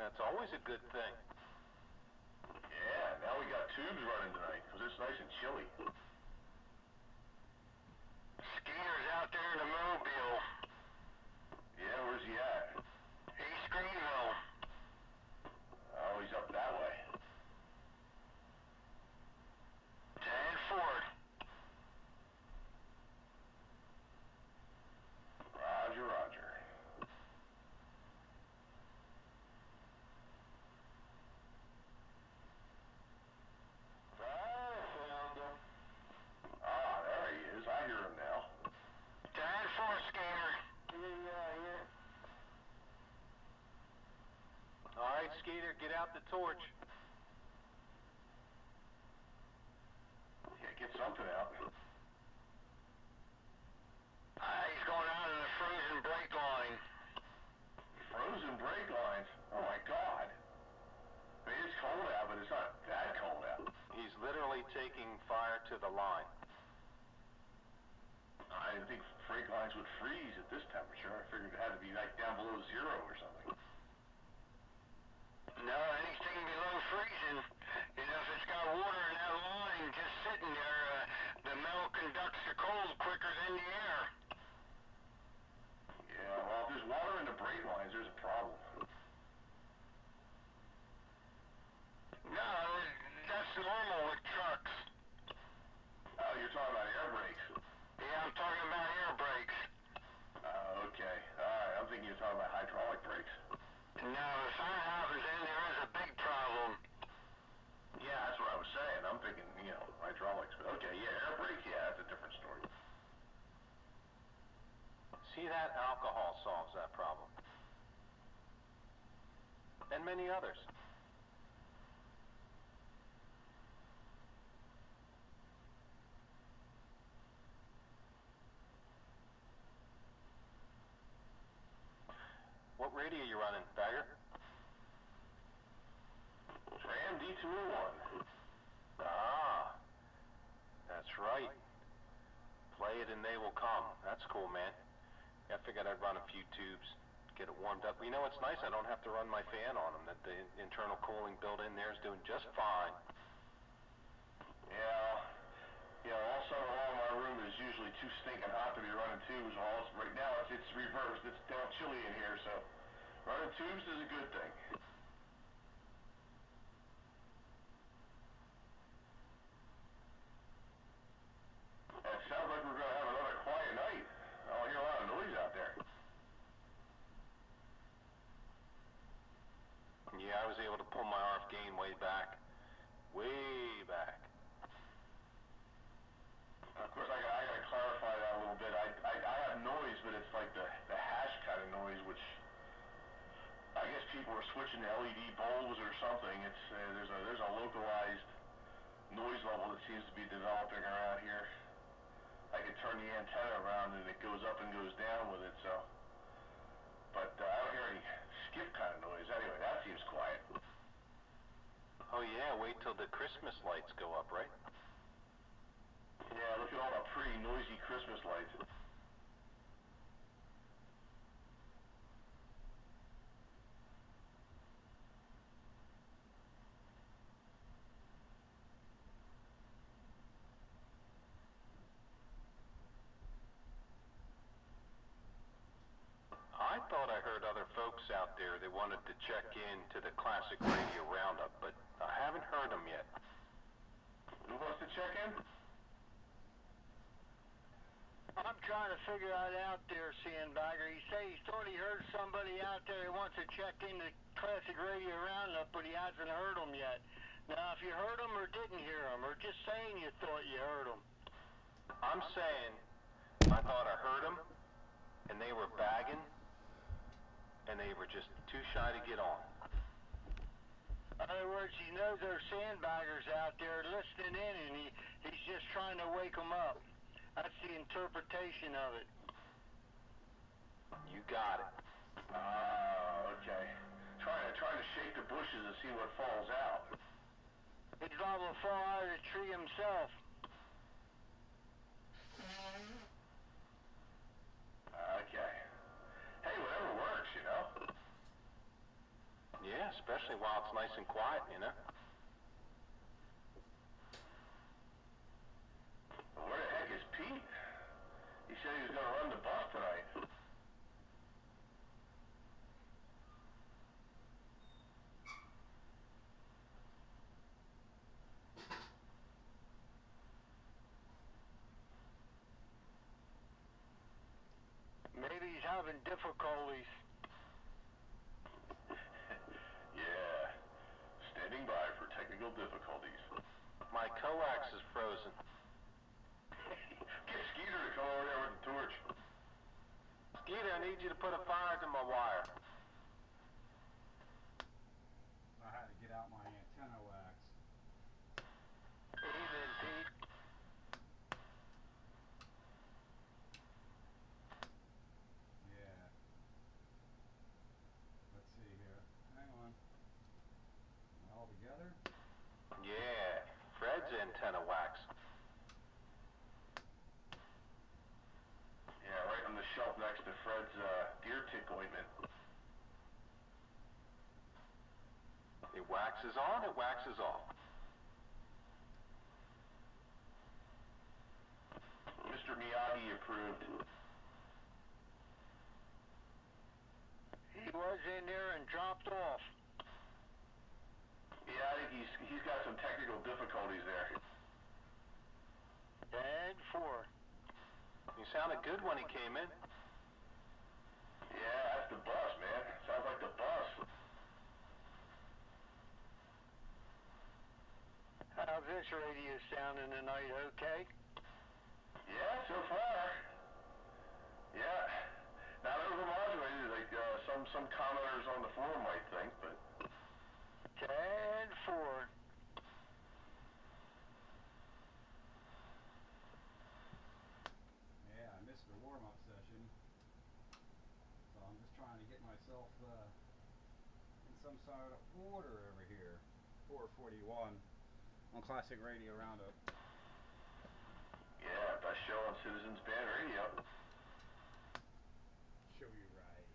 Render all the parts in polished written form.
That's always a good thing. Yeah, now we got tubes running tonight, because it's nice and chilly. Skeeter's out there in the mobile. Yeah, where's he at? East Greenville. Oh, he's up that way. 10-4. Roger, roger. Ah, there he is. I hear him now. 10-4, Skeeter. Yeah. All right, Skeeter, get out the torch. Yeah, get something out. He's going out in the frozen brake line. Frozen brake lines? Oh my God. I mean, it's cold out, but it's not that cold out. He's literally taking fire to the line. I didn't think brake lines would freeze at this temperature. I figured it had to be like down below zero or something. No, anything below freezing. You know, if it's got water in that line just sitting there, the metal conducts the cold quicker than the air. Yeah, well, if there's water in the brake lines, there's a problem. No, that's normal with trucks. Oh, you're talking about air brakes. Yeah, I'm talking about air brakes. Okay. All right, I'm thinking you're talking about hydraulic brakes. No, if that happens, then there is a big problem. Yeah, that's what I was saying. I'm thinking, hydraulics. But okay, yeah, air brake, yeah, that's a different story. See, that alcohol solves that problem. And many others. What radio are you running, Bagger? Tram D201. Ah, that's right. Play it and they will come. That's cool, man. I figured I'd run a few tubes, get it warmed up. You know, it's nice I don't have to run my fan on them, that the internal cooling built in there is doing just fine. Yeah, all summer long my room is usually too stinking hot to be running tubes. Well, right now it's reversed. It's down chilly in here, so running tubes is a good thing. It sounds like we're going to have another quiet night. I don't hear a lot of noise out there. Yeah, I was able to pull my RF gain way back. Way back. Of course, I got to clarify that a little bit. I have noise, but it's like the hash kind of noise, which I guess people are switching to LED bulbs or something. It's there's a localized noise level that seems to be developing around here. I could turn the antenna around and it goes up and goes down with it. So, but I don't hear any skip kind of noise. Anyway, that seems quiet. Oh yeah, wait till the Christmas lights go up, right? Yeah, look at all the pretty noisy Christmas lights. I thought I heard other folks out there that wanted to check in to the Classic Radio Roundup, but I haven't heard them yet. Who wants to check in? I'm trying to figure that out there, Sandbagger. He said he thought he heard somebody out there who wants to check in the Classic Radio Roundup, but he hasn't heard them yet. Now, if you heard them or didn't hear them, or just saying you thought you heard them. I'm saying I thought I heard them, and they were bagging, and they were just too shy to get on. In other words, he knows there's sandbaggers out there listening in, and he's just trying to wake them up. That's the interpretation of it. You got it. Okay. Trying to shake the bushes and see what falls out. He's liable to fall out of the tree himself. Okay. Hey, whatever works, you know? Yeah, especially while it's nice and quiet, you know? Well, where the heck is Pete? He said he was going to run the bus tonight. Maybe he's having difficulties. Yeah. Standing by for technical difficulties. My coax is frozen. Get Skeeter to come over there with the torch. Skeeter, I need you to put a fire to my wire. I had to get out my antenna wax. Evening, Pete. Yeah. Let's see here. Hang on. All together? Yeah, Fred's antenna wax. Yeah, right on the shelf next to Fred's deer tick ointment. It waxes on, it waxes off. Mr. Miyagi approved. He was in there and dropped off. Yeah, I think he's got some technical difficulties there. And 4. He sounded good when he came in. Yeah, that's the bus, man. Sounds like the bus. How's this radio sounding tonight, okay? Yeah, so far. Yeah. Not overmodulated like some commenters on the forum might think, but... 10-4. Yeah, I missed the warm-up session. So I'm just trying to get myself in some sort of order over here. 441 on Classic Radio Roundup. Yeah, best show on Citizens Band Radio. Show you right.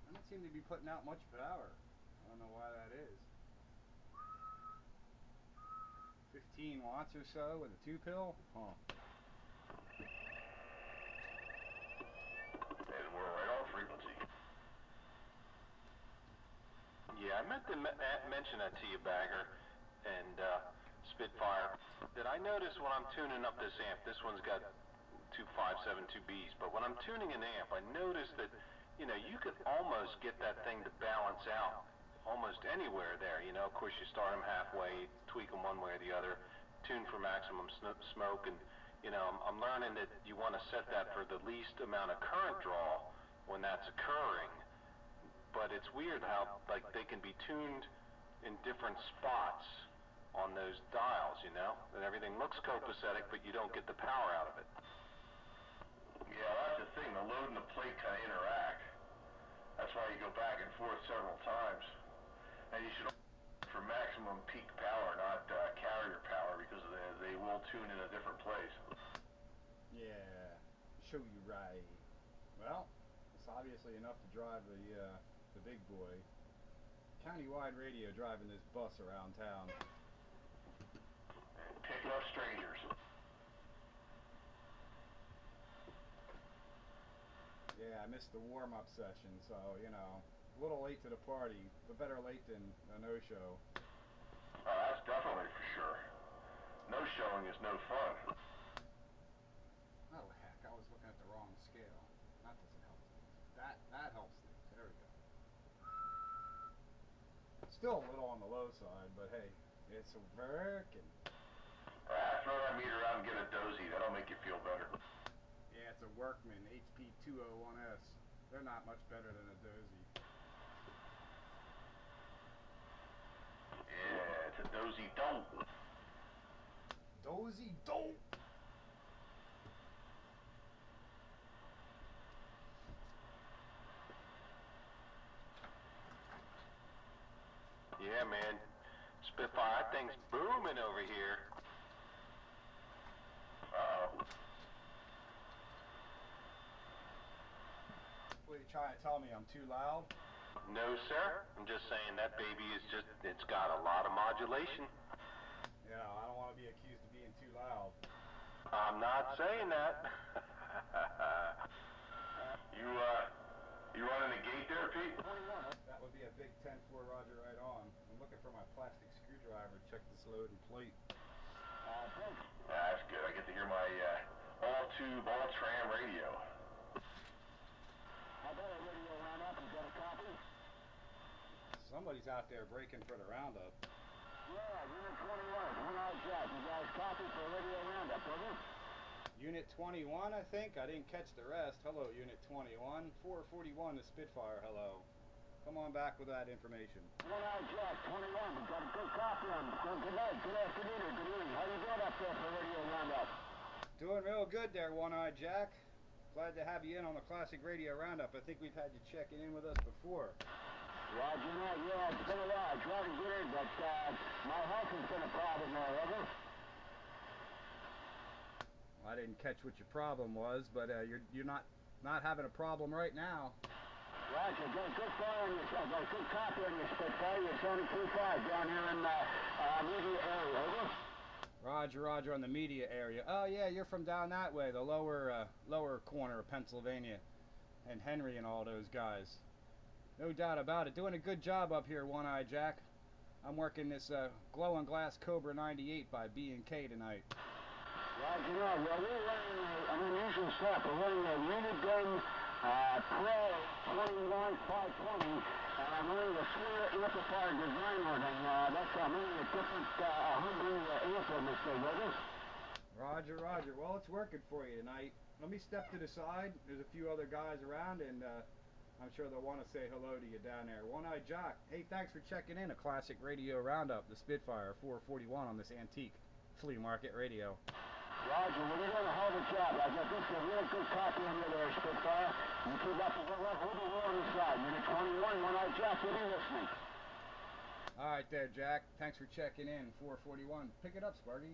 Doesn't seem to be putting out much power. I don't know why that is. 15 watts or so with a 2-pill? Huh. And we're right on frequency. Yeah, I meant to mention that to you, Bagger and Spitfire, that I noticed when I'm tuning up this amp, this one's got 2 572Bs, but when I'm tuning an amp, I noticed that, you know, you could almost get that thing to balance out almost anywhere there, you know. Of course, you start them halfway, tweak them one way or the other, tune for maximum smoke, and, you know, I'm learning that you want to set that for the least amount of current draw when that's occurring. But it's weird how, like, they can be tuned in different spots on those dials, you know? And everything looks copacetic, but you don't get the power out of it. Yeah, that's the thing. The load and the plate kind of interact. That's why you go back and forth several times. And you should for maximum peak power, not carrier power, because they will tune in a different place. Yeah, show you right. Well, it's obviously enough to drive the big boy. Countywide radio driving this bus around town. And picking up strangers. Yeah, I missed the warm-up session, so, you know, a little late to the party, but better late than a no-show. That's definitely for sure. No showing is no fun. Oh, heck, I was looking at the wrong scale. That doesn't help things. That helps things. There we go. Still a little on the low side, but hey, it's working. Throw that meter out and get a dozy. That'll make you feel better. Yeah, it's a Workman HP 201S. They're not much better than a dozy. Yeah, it's a dozy dope. Dozy dope! Yeah, man. Spitfire, that thing's booming over here. Uh-oh. What, are you trying to tell me I'm too loud? No, sir. I'm just saying that baby is it's got a lot of modulation. Yeah, I don't want to be accused of being too loud. I'm not saying that. You running the gate there, Pete? That would be a big 10-4, Roger, right on. I'm looking for my plastic screwdriver. Check this load and plate. That's good. I get to hear my all-tube, all-tram radio. I got a radio roundup. You got a copy? Somebody's out there breaking for the roundup. Yeah, Unit 21. One-eyed Jack. You guys copy for radio roundup, over? Unit 21, I think. I didn't catch the rest. Hello, Unit 21. 441 to Spitfire. Hello. Come on back with that information. One-eyed Jack, 21. We got a good copy on. Good night, good afternoon, or good evening. How you doing up there for radio roundup? Doing real good there, One-eyed Jack. Glad to have you in on the Classic Radio Roundup. I think we've had you checking in with us before. Roger that. Yeah, it's been a while. I tried to get in, but my health has been a problem there, over. I didn't catch what your problem was, but you're not having a problem right now. Roger, got a good fire on your, got a good copy on your Spitfire. You're 72.5 down here in media area, over. Roger, on the media area. Oh yeah, you're from down that way, the lower corner of Pennsylvania, and Henry and all those guys. No doubt about it. Doing a good job up here, One-Eyed Jack. I'm working this glowing glass Cobra 98 by B&K tonight. Roger that. Well, we're running an unusual setup. We're running a Unigun Pro 21520, and I'm running a Square amplifier design running. That's running a different homebrew amp on this thing, over. Roger. Well, it's working for you tonight. Let me step to the side. There's a few other guys around, and I'm sure they'll want to say hello to you down there. One-Eyed Jack, hey, thanks for checking in. A Classic Radio Roundup, the Spitfire 441 on this antique flea market radio. Roger, well, you're doing a hell of a job. I got this a real good copy on you there, Spitfire. You keep up the good work. We'll be on the side. Unit 21, One-Eyed Jack, you'll be listening. All right there, Jack. Thanks for checking in. 441. Pick it up, Sparky.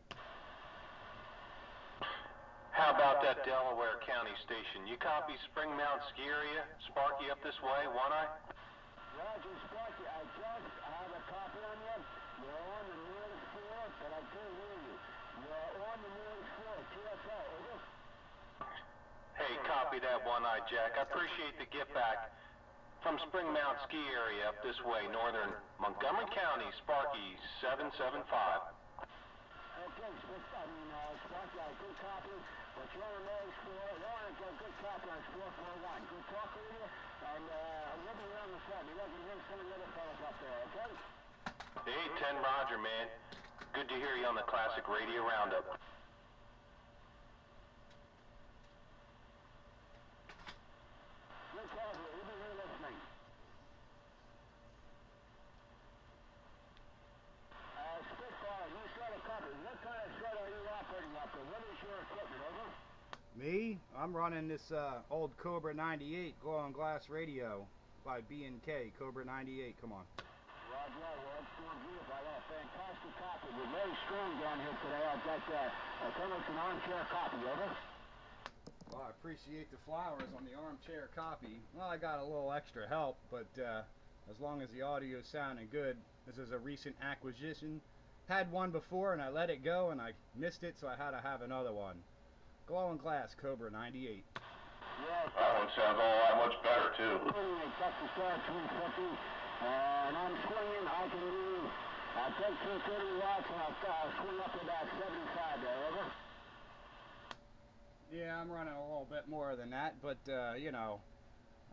How about that Delaware County station? You copy Spring Mount Ski Area? Sparky up this way, One-Eye? Roger, Sparky, I just have a copy on you. You're on the nearest floor, but I can't hear you. You're on the nearest floor, TSO, over. Hey, copy that, One-Eye Jack. I appreciate the get back. From Spring Mount Ski Area up this way, northern Montgomery County, Sparky 775. Okay, Sparky, I good copy, but you're on the nearest floor. You're on a good copy on 441. Good talking with you, and we'll be on the side. Maybe I can hear some of the other fellas up there, okay? Hey, 10 Roger, man. Good to hear you on the Classic Radio Roundup. Good copy. We'll be here listening. Spitfire, you set a copy. What kind of set are you operating up there? What is your equipment, over? Me? I'm running this old Cobra 98 glowing glass radio by B&K, Cobra 98. Come on. Roger, well, that's doing beautiful. I got a fantastic copy. You're very strong down here today. I've got almost an armchair copy, over. Well, I appreciate the flowers on the armchair copy. Well, I got a little extra help, but as long as the audio is sounding good, this is a recent acquisition. Had one before and I let it go and I missed it, so I had to have another one. Glowing glass Cobra 98. Yes. That one sounds all that much better, too. That's the Star 350. And I'm swinging. I can do, I take 230 watts and I'll swing up to about 75 there, over. Yeah, I'm running a little bit more than that, but you know,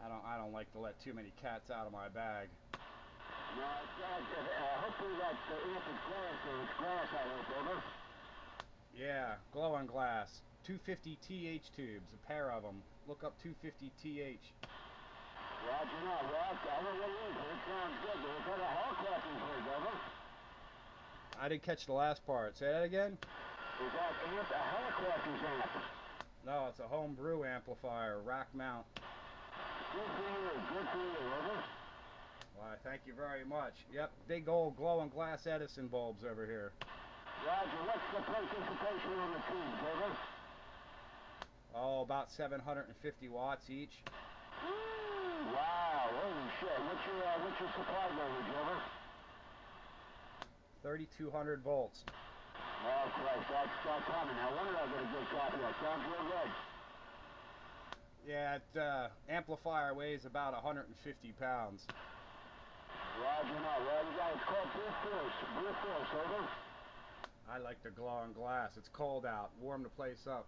I don't like to let too many cats out of my bag. No, hopefully that amp is glass there. It's glass, I hope, over. Yeah, glowing glass. 250 TH tubes, a pair of them. Look up 250 TH. Roger, no, well, I don't know what it is, but it sounds good. Is that a helicopter here, over? I didn't catch the last part. Say that again? Is that amp a helicopter's amp? No, it's a homebrew amplifier, rack mount. Good for you, over. Why, thank you very much. Yep, big old glowing glass Edison bulbs over here. Roger, what's the participation on the tubes, over? Oh, about 750 watts each. Wow, holy shit. What's your supply voltage, over? 3,200 volts. Oh, Christ, that's coming. Now, when did I get a good copy? That sounds real good. Yeah, amplifier weighs about 150 pounds. Roger, no. Well, you guys, it's called brute force. Brute force, over. I like the glow on glass. It's cold out. Warm the place up.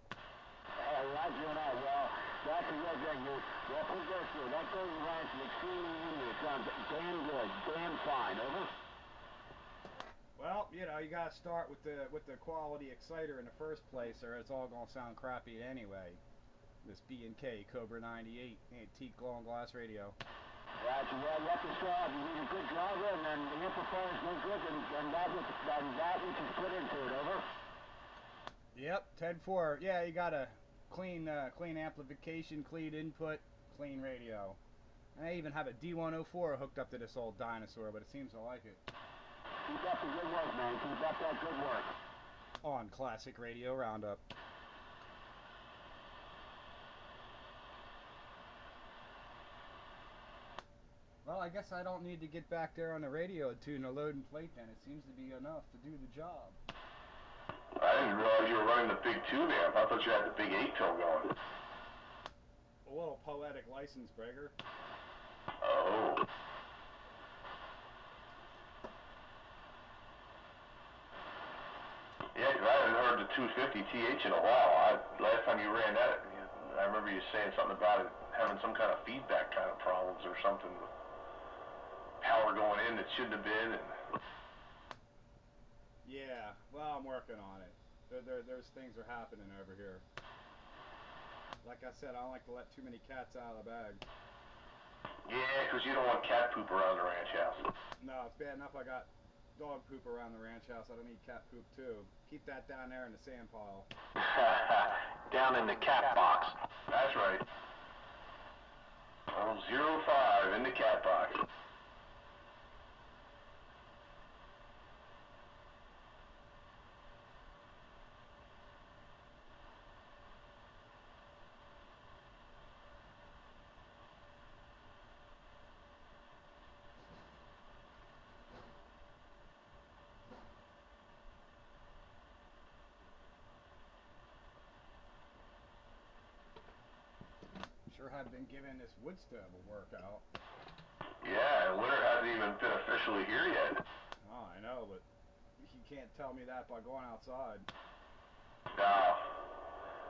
Roger, no. Well, that's a good thing. Well, put this here. That goes around to extremely easy. It sounds damn good. Damn fine, over. Well, you know, you gotta start with the quality exciter in the first place, or it's all gonna sound crappy anyway. This B&K Cobra 98 antique glow on glass radio. Roger, well, you have to start. You need a good driver, and then the amplifier's no good, and that which is put into it, over. Yep, 10-4. Yeah, you got a clean amplification, clean input, clean radio. And I even have a D104 hooked up to this old dinosaur, but it seems to like it. Keep up the good work, man. Keep up that good work. On Classic Radio Roundup. Well, I guess I don't need to get back there on the radio and tune a load and plate then. It seems to be enough to do the job. I didn't realize you were running the big tube amp. I thought you had the big 8-toe going. A little poetic license breaker. Oh. Yeah, 'cause I haven't heard the 250 TH in a while. Last time you ran that, I remember you saying something about it having some kind of feedback kind of problems or something. Power going in that shouldn't have been. And Yeah, well, I'm working on it. There's things are happening over here. Like I said, I don't like to let too many cats out of the bag. yeah, 'cause you don't want cat poop around the ranch house. No, it's bad enough I got dog poop around the ranch house. I don't need cat poop too. Keep that down there in the sand pile. Down in the cat box. That's right. Oh, 05 in the cat box. Sure have been giving this wood stove a workout. Yeah, and winter hasn't even been officially here yet. Oh, I know, but you can't tell me that by going outside.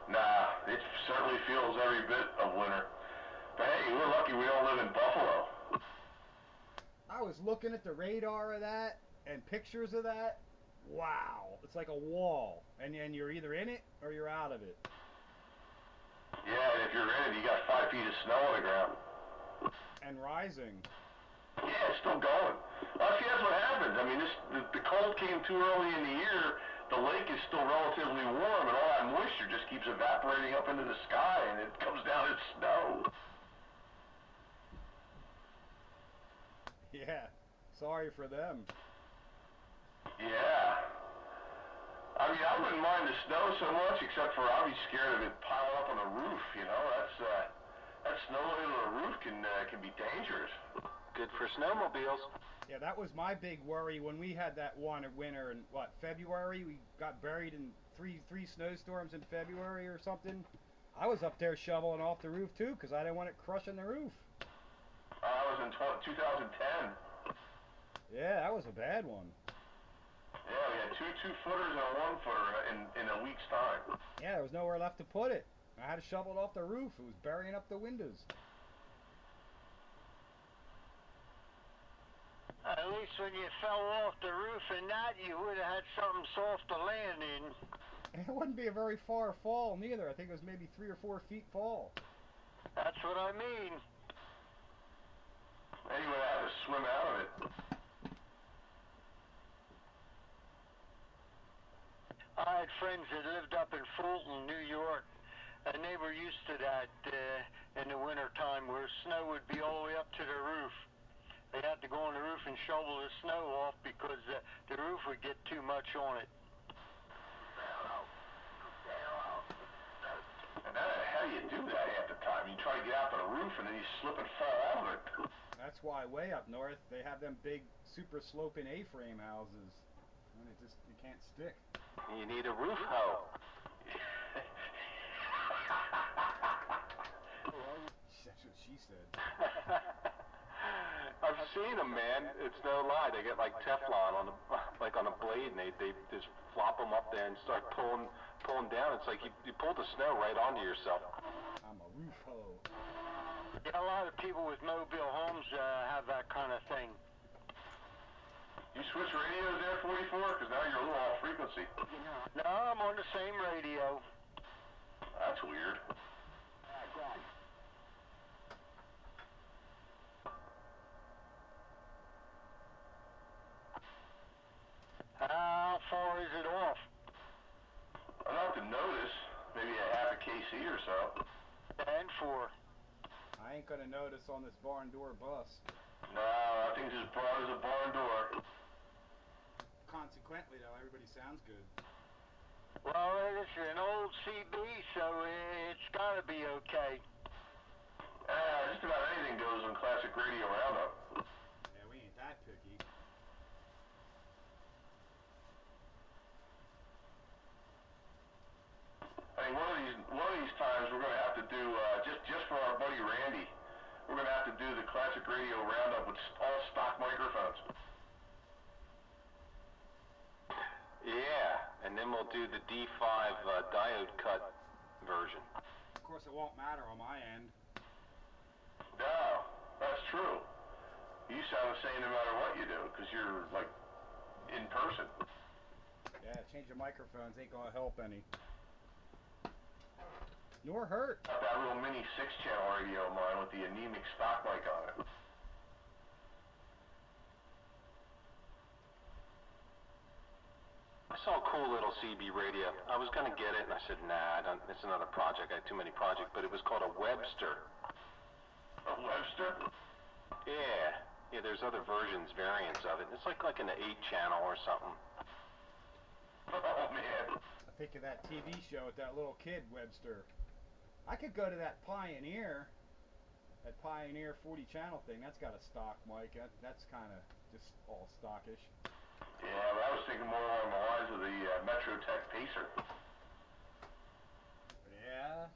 Nah, it certainly feels every bit of winter. But hey, we're lucky we don't live in Buffalo. I was looking at the radar of that and pictures of that. Wow, it's like a wall, and you're either in it or you're out of it. Yeah, and if you're in it, you got 5 feet of snow on the ground. And rising. Yeah, it's still going. Well, see, that's what happens. I mean, the cold came too early in the year. The lake is still relatively warm, and all that moisture just keeps evaporating up into the sky, and it comes down as snow. Yeah, sorry for them. Yeah. I mean, I wouldn't mind the snow so much, except for I'd be scared of it piling up on the roof. You know, that snow hitting on the roof can be dangerous. Good for snowmobiles. Yeah, that was my big worry when we had that one winter in February. We got buried in three snowstorms in February or something. I was up there shoveling off the roof too because I didn't want it crushing the roof. I was in 2010. Yeah, that was a bad one. Yeah, we had two footers and a 1-footer in a week's time. Yeah, there was nowhere left to put it. I had to shovel it off the roof. It was burying up the windows. At least when you fell off the roof and that, you would have had something soft to land in. It wouldn't be a very far fall neither. I think it was maybe 3 or 4 feet fall. That's what I mean. Anyway, I had to swim out of it. I had friends that lived up in Fulton, New York, and they were used to that in the winter time where snow would be all the way up to the roof. They had to go on the roof and shovel the snow off because the roof would get too much on it. And that how do you do that half the time? You try to get out to the roof and then you slip and fall off it. That's why way up north they have them big super sloping A-frame houses. And it can't stick. You need a roof hoe. That's what she said. I've seen them, man. It's no lie. They get like Teflon on a blade, and they just flop them up there and start pulling down. It's like you pull the snow right onto yourself. I'm a roof hoe. Yeah, a lot of people with mobile homes have that kind of thing. You switch radios there, 44? Because now you're a little off frequency. No, I'm on the same radio. That's weird. How far is it off? Enough to notice. Maybe a half a KC or so. 10-4. I ain't gonna notice on this barn door bus. No, I think as broad as a barn door. Consequently, though, everybody sounds good. Well, it's an old CB, so it's got to be okay. Just about anything goes on classic radio roundup. Yeah, we ain't that picky. I mean, one of these times we're going to have to do just for our buddy Randy. We're going to have to do the classic radio roundup with all stock microphones. Yeah, and then we'll do the D5 diode cut version. Of course, it won't matter on my end. No, that's true. You sound the same no matter what you do, because you're, like, in person. Yeah, change the microphones ain't gonna help any. Nor hurt. Got that little mini 6-channel radio of mine with the anemic stock mic on it. I saw a cool little CB radio. I was gonna get it, and I said, nah, it's another project. I have too many projects. But it was called a Webster. A Webster? Yeah, there's other versions, variants of it. It's like an 8-channel or something. Oh, man. I think of that TV show with that little kid, Webster. I could go to that Pioneer 40-channel thing. That's got a stock mic. That's kind of just all stockish. Yeah, but I was thinking more along the lines of the Metrotech Pacer. Yeah.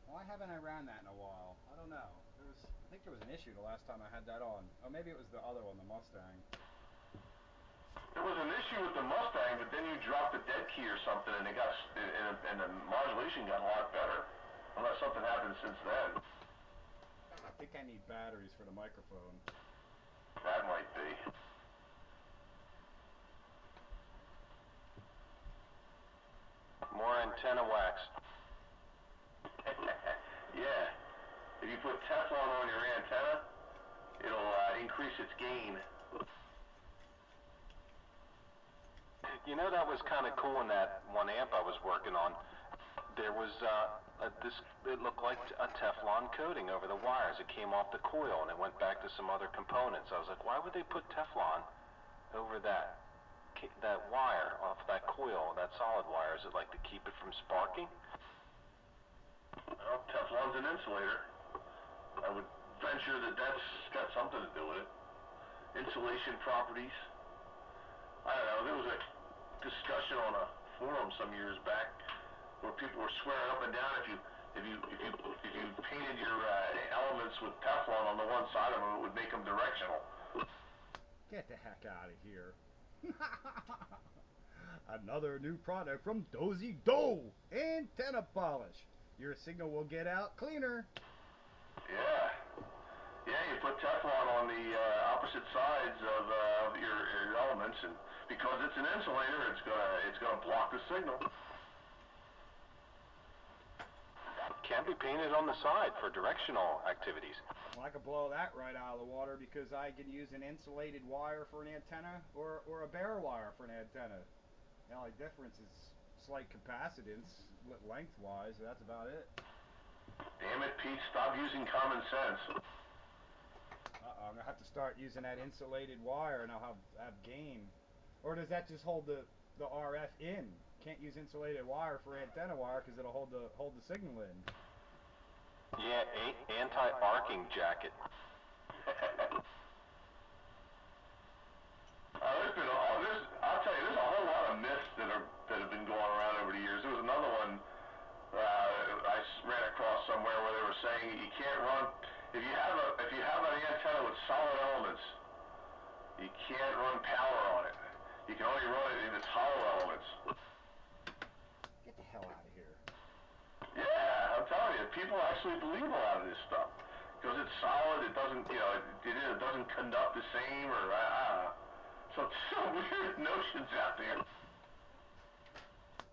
Why haven't I ran that in a while? I don't know. I think there was an issue the last time I had that on. Oh, maybe it was the other one, the Mustang. There was an issue with the Mustang, but then you dropped the dead key or something, and and the modulation got a lot better. Unless something happened since then. I think I need batteries for the microphone. That might be. More antenna wax. Yeah. If you put Teflon on your antenna, it'll increase its gain. You know, that was kind of cool in that one amp I was working on. There was it looked like a Teflon coating over the wires. It came off the coil and it went back to some other components. I was like, why would they put Teflon over that wire off that coil, that solid wire? Is it like to keep it from sparking? Well, Teflon's an insulator. I would venture that that's got something to do with it. Insulation properties. I don't know. There was a discussion on a forum some years back where people were swearing up and down if you painted your elements with Teflon on the one side of them, it would make them directional. Get the heck out of here. Another new product from Dozy Doe. Antenna polish. Your signal will get out cleaner. Yeah. Yeah, you put Teflon on the opposite sides of your elements, and because it's an insulator, it's gonna block the signal. Can be painted on the side for directional activities. Well, I could blow that right out of the water because I can use an insulated wire for an antenna or a bare wire for an antenna. The only difference is slight capacitance lengthwise. That's about it. Damn it, Pete! Stop using common sense. I'm gonna have to start using that insulated wire, and I'll have gain. Or does that just hold the the RF in. Can't use insulated wire for antenna wire because it'll hold the signal in. Yeah, anti-arcing jacket. I'll tell you, there's a whole lot of myths that have been going around over the years. There was another one I ran across somewhere where they were saying you can't run if you have an antenna with solid elements, you can't run power on it. You can only run it in its hollow elements. Get the hell out of here. Yeah, I'm telling you, people actually believe a lot of this stuff because it's solid. It doesn't, it doesn't conduct the same, or some weird notions out there.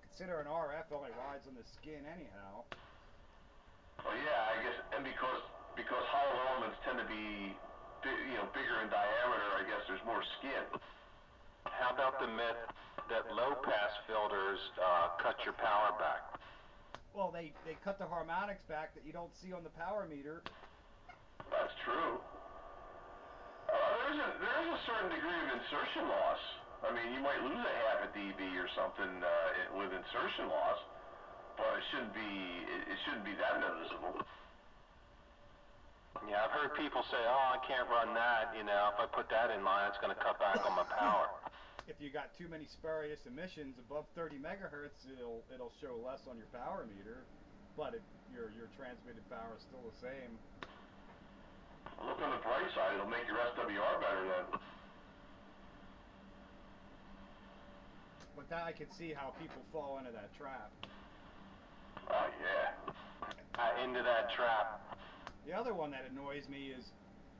Consider an RF only rides on the skin anyhow. Well, yeah, I guess, and because hollow elements tend to be, bigger in diameter, I guess there's more skin. How about the myth that low-pass filters cut your power back? Well, they cut the harmonics back that you don't see on the power meter. That's true. There is a certain degree of insertion loss. I mean, you might lose a half a dB or something with insertion loss, but it shouldn't be that noticeable. Yeah, I've heard people say, "Oh, I can't run that. If I put that in line, it's going to cut back on my power." If you got too many spurious emissions above 30 megahertz, it'll show less on your power meter, but your transmitted power is still the same. Look on the bright side, it'll make your SWR better then. But that I can see how people fall into that trap. Oh yeah. Into that trap. The other one that annoys me is,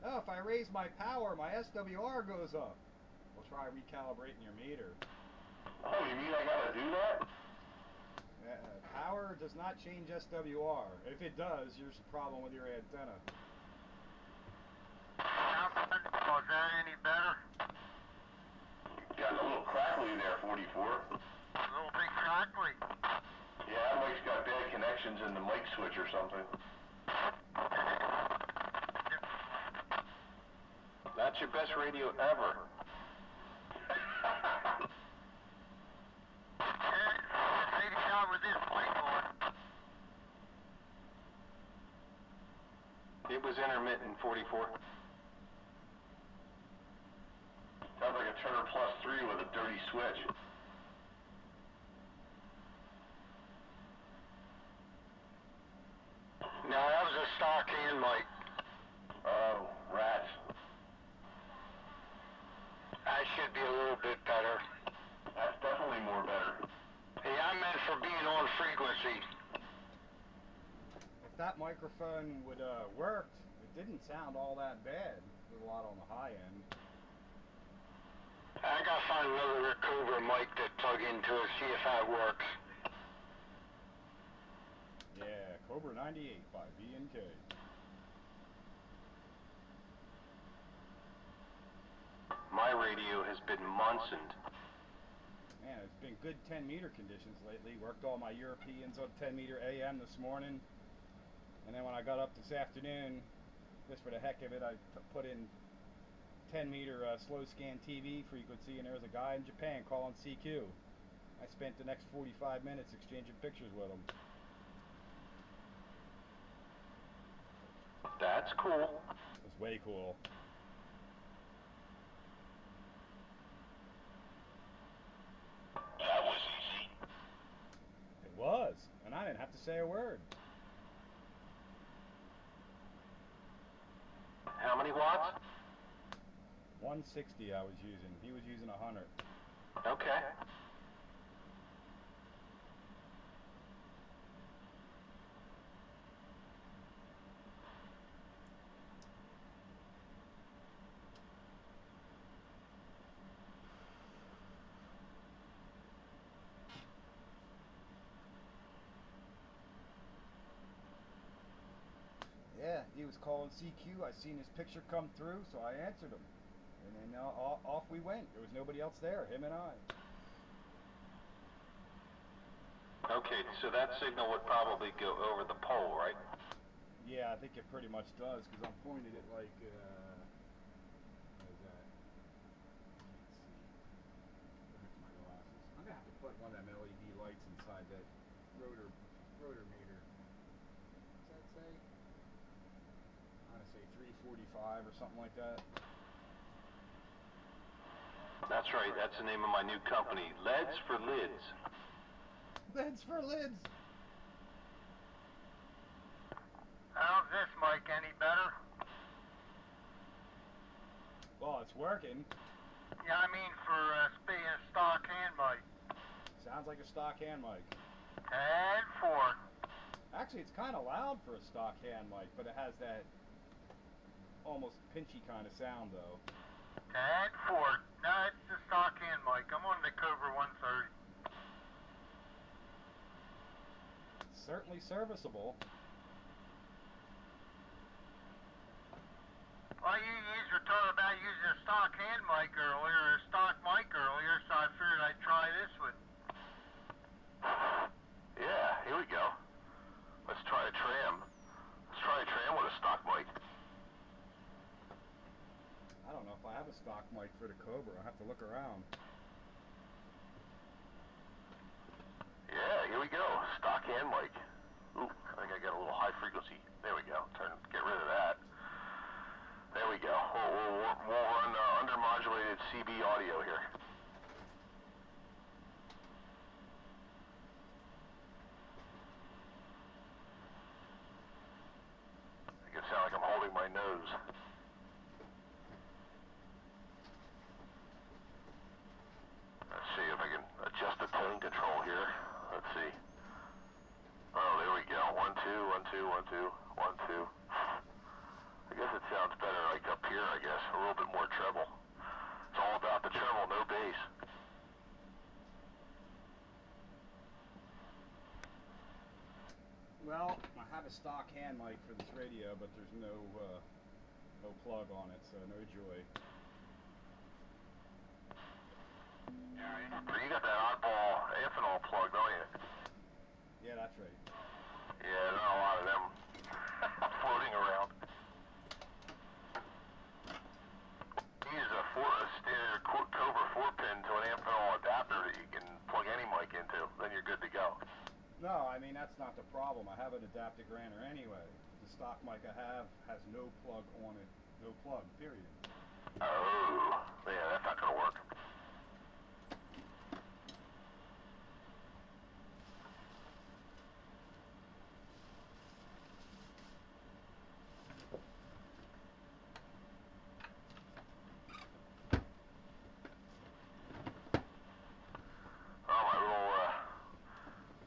oh, if I raise my power, my SWR goes up. Well, try recalibrating your meter. Oh, you mean I gotta do that? Power does not change SWR. If it does, there's a problem with your antenna. Was that any better? Got a little crackly there, 44. A little bit crackly. Yeah, that mic's got bad connections in the mic switch or something. That's your best radio ever. Maybe not with this mic on. It was intermittent, 44. Sounds like a Turner Plus 3 with a dirty switch. No, that was a stock hand mic. Oh, rats. That should be a little bit better. That's definitely more better. Hey, I meant for being on frequency. If that microphone would worked, it didn't sound all that bad. There's a lot on the high end. I gotta find another Cobra mic to plug into it, see if that works. Yeah, Cobra 98 by B&K. My radio has been Munsoned. Man, it's been good 10 meter conditions lately. Worked all my Europeans on 10 meter AM this morning. And then when I got up this afternoon, just for the heck of it, I put in 10 meter slow scan TV frequency, and there was a guy in Japan calling CQ. I spent the next 45 minutes exchanging pictures with him. That's cool. It was way cool. That was easy. It was, and I didn't have to say a word. How many watts? 160 I was using. He was using 100. Okay. Yeah, he was calling CQ. I seen his picture come through, so I answered him. And then off we went. There was nobody else there, him and I. Okay, so that signal would probably go over the pole, right? Yeah, I think it pretty much does, because I'm pointing it like, what is that? I can't see. Where's my glasses? I'm going to have inside that rotor meter. What's that say? I'm gonna say 345 or something like that. That's right, that's the name of my new company, Leads for Lids. Lids for lids! How's this mic any better? Well, it's working. Yeah, I mean for being a stock hand mic. Sounds like a stock hand mic. 10-4. Actually, it's kind of loud for a stock hand mic, but it has that almost pinchy kind of sound, though. 10-4. No, it's the stock hand mic. I'm on the Cobra 130. Certainly serviceable. Well, you were talking about using a stock hand mic earlier, or a stock mic earlier, so I figured I'd try this one. Yeah, here we go. Let's try a tram. Let's try a tram with a stock mic. I don't know if I have a stock mic for the Cobra. I'll have to look around. Yeah, here we go. Stock hand mic. Ooh, I think I got a little high frequency. There we go. Get rid of that. There we go. We'll run undermodulated CB audio here. Make it sound like I'm holding my nose. Let's see if I can adjust the tone control here. Let's see. Oh, there we go. 1, 2, 1, 2, 1, 2, 1, 2. I guess it sounds better like up here, I guess. A little bit more treble. It's all about the treble, no bass. Well, I have a stock hand mic for this radio, but there's no plug on it, so no joy. You got that oddball ethanol plug, don't you? Yeah, that's right. Yeah, not a lot of them floating around. Use a standard Cobra 4-pin to an ethanol adapter that you can plug any mic into. Then you're good to go. No, I mean, that's not the problem. I have an adapter-granter anyway. The stock mic I have has no plug on it. No plug, period. Oh, yeah, that's not going to work.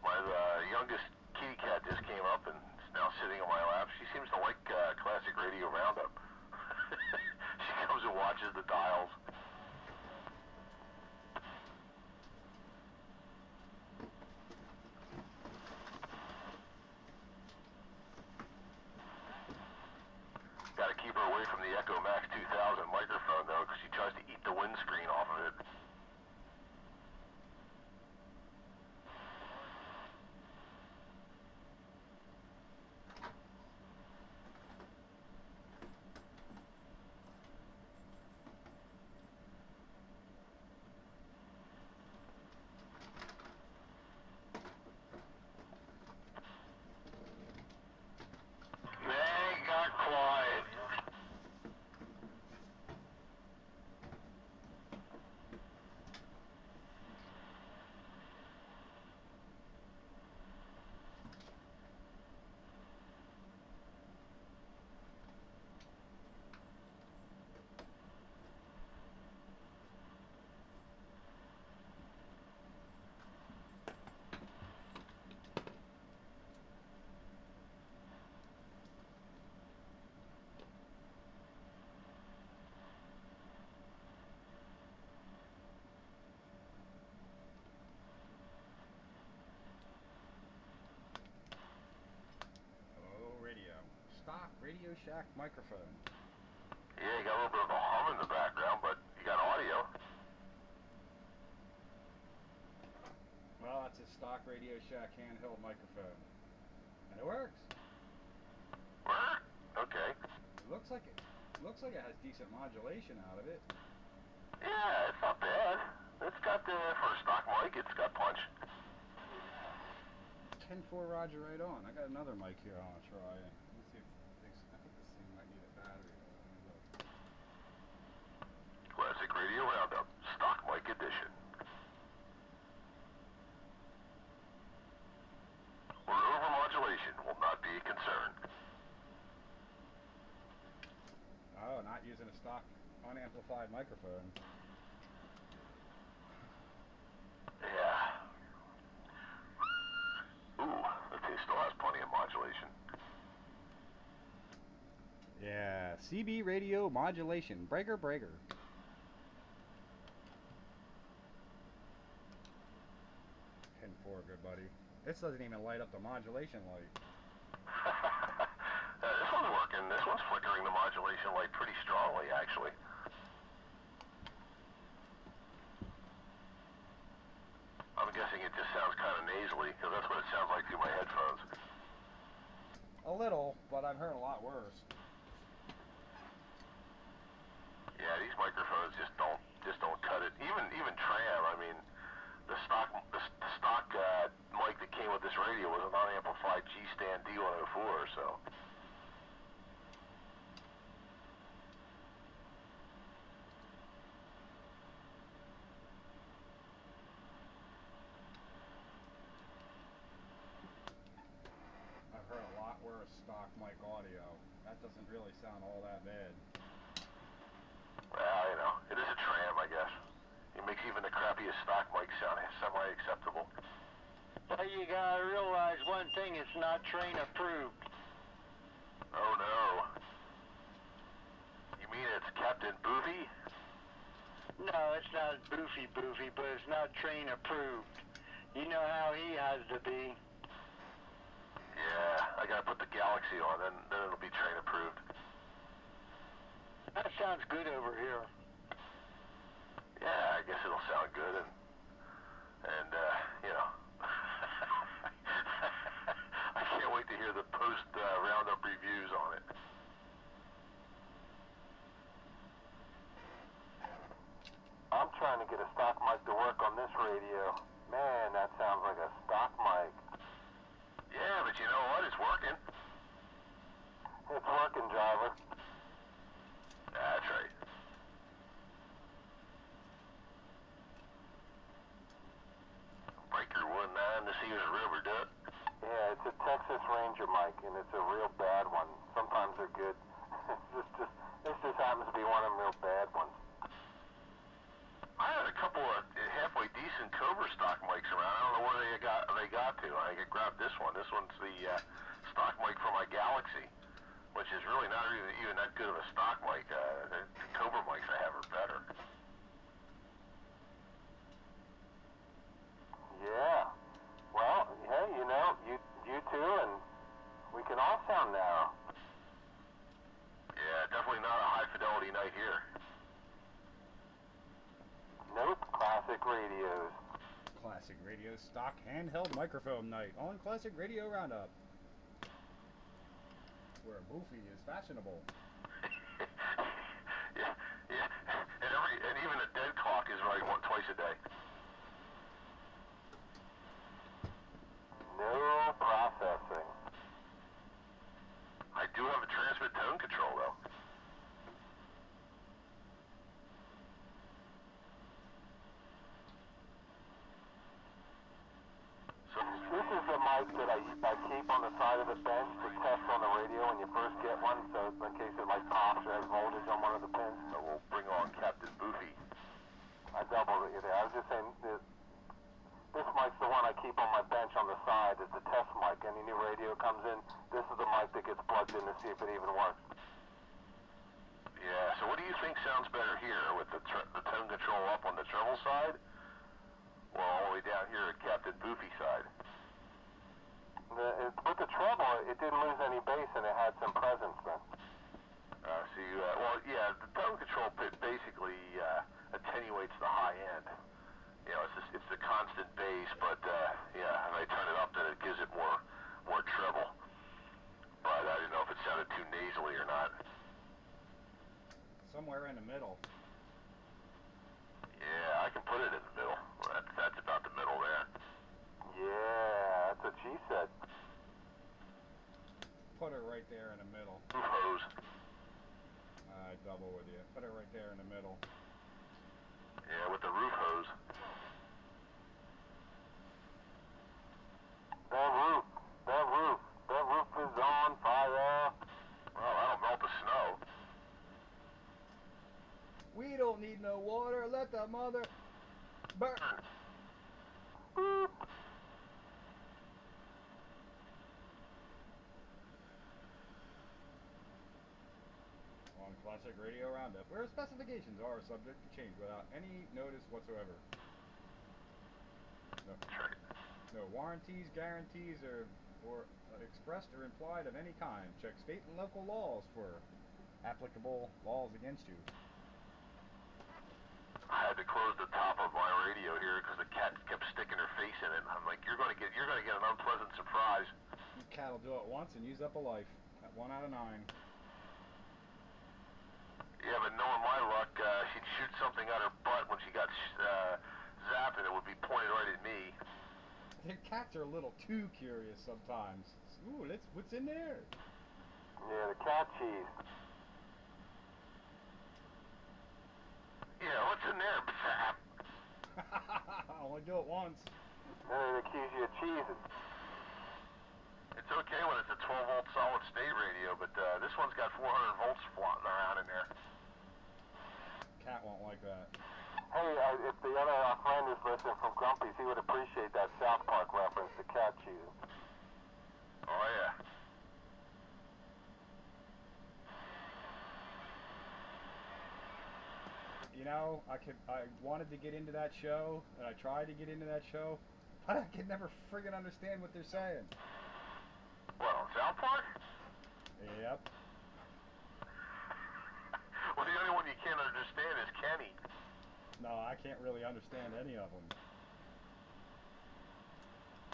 My youngest kitty cat just came up and is now sitting on my lap. She seems to like classic radio roundup. She comes and watches the dials. Got to keep her away from the Echo Max 2000 microphone though, because she tries to eat the windscreen off of it. They got quiet. Hello, radio. Stock Radio Shack microphone. Yeah, you got a little bit of a hum in the background, but you got audio. Well, that's a stock Radio Shack handheld microphone. And it works. Okay. It looks like it has decent modulation out of it. Yeah, it's not bad. It's got for a stock mic, it's got punch. 10-4 Roger right on. I got another mic here I want to try. Let me see if I think this thing might need a battery though. Let me look. Classic Radio Roundup, Stock Mic Edition. Where overmodulation will not be a concern. Oh, not using a stock unamplified microphone. Yeah. Ooh, okay, still has plenty of modulation. Yeah, CB radio modulation. Breaker, breaker. Pin 4, good buddy. This doesn't even light up the modulation light. This one's working. This one's flickering the modulation light pretty strongly, actually. I'm guessing it just sounds kind of nasally, because that's what it sounds like through my headphones. A little, but I've heard a lot worse. Yeah, these microphones just don't cut it. Even Tram, I mean, the stock mic that came with this radio was an unamplified G-Stand D104, so. I've heard a lot worse stock mic audio. That doesn't really sound all that bad. Well, you know, it is a Tram, I guess. It makes even the crappiest stock mic sound semi-acceptable. Well, you gotta realize one thing, it's not train approved. Oh no. You mean it's Captain Boofy? No, it's not boofy, but it's not train approved. You know how he has to be. Yeah, I gotta put the Galaxy on, then it'll be train approved. That sounds good over here. Yeah, I guess it'll sound good, and you know, I can't wait to hear the post roundup reviews on it. I'm trying to get a stock mic to work on this radio. Man, that sounds like a stock mic. Yeah, but you know what? It's working. It's working, driver. That's right. Breaker 19 to see who's rubber duck. Yeah, it's a Texas Ranger mic, and it's a real bad one. Sometimes they're good. This just happens to be one of them real bad ones. I had a couple of halfway decent Cobra stock mics around. I don't know where they got to. I grabbed this one. This one's the stock mic for my Galaxy, which is really not even that good of a stock mic. The Cobra mics I have are better. Yeah. Well, hey, you know, you two, and we can all sound narrow. Yeah, definitely not a high fidelity night here. Nope, classic radios. Classic radio stock handheld microphone night on Classic Radio Roundup, where boofy is fashionable. yeah, and even a dead clock is right twice a day. No processing. I do have a transmit tone control though. So this is the mic that I keep on the side of the bench to test on the radio when you first get one, so in case it like pops or has voltage on one of the pins. So we'll bring on Captain Boofy. I doubled it there. I was just saying this mic's the one I keep on my bench on the side. It's a test mic. Any new radio comes in, this is the mic that gets plugged in to see if it even works. Yeah, so what do you think sounds better here, with the tone control up on the treble side, or all the way down here at Captain Boofy side? With the treble, it didn't lose any bass and it had some presence then. Well, yeah, the tone control basically attenuates the high end. You know, it's the constant bass, but yeah, if I turn it up, then it gives it more treble. But I didn't know if it sounded too nasally or not. Somewhere in the middle. Yeah, I can put it in the middle. That's about the middle there. Yeah, that's what she said. right there in the middle. Roof hose. I double with you. Put it right there in the middle. Yeah, with the roof hose. That roof is on fire. Well, that'll melt the snow. We don't need no water. Let the mother burn. Boop. On Classic Radio Roundup, where specifications are subject to change without any notice whatsoever. No, no warranties, guarantees, or expressed or implied of any kind. Check state and local laws for applicable laws against you. I had to close the top of my radio here because the cat kept sticking her face in it. I'm like, you're gonna get an unpleasant surprise. You cat will do it once and use up a life. At 1 out of 9. Yeah, but knowing my luck, she'd shoot something out her butt when she got zapped, and it would be pointed right at me. The cats are a little too curious sometimes. Ooh, what's in there? Yeah, the cat cheese. Yeah, what's in there? Zap. I only do it once. Then they accuse you of cheesing. It's okay when it's a 12-volt solid state radio, but this one's got 400 volts floating around in there. Cat won't like that. Hey, if the other friend is listening from Grumpy's, he would appreciate that South Park reference to cat cheese. Oh, yeah. You know, I wanted to get into that show, and I tried to get into that show, but I could never friggin' understand what they're saying. What, on South Park? Yep. Well, the only one you can't understand is Kenny. No, I can't really understand any of them.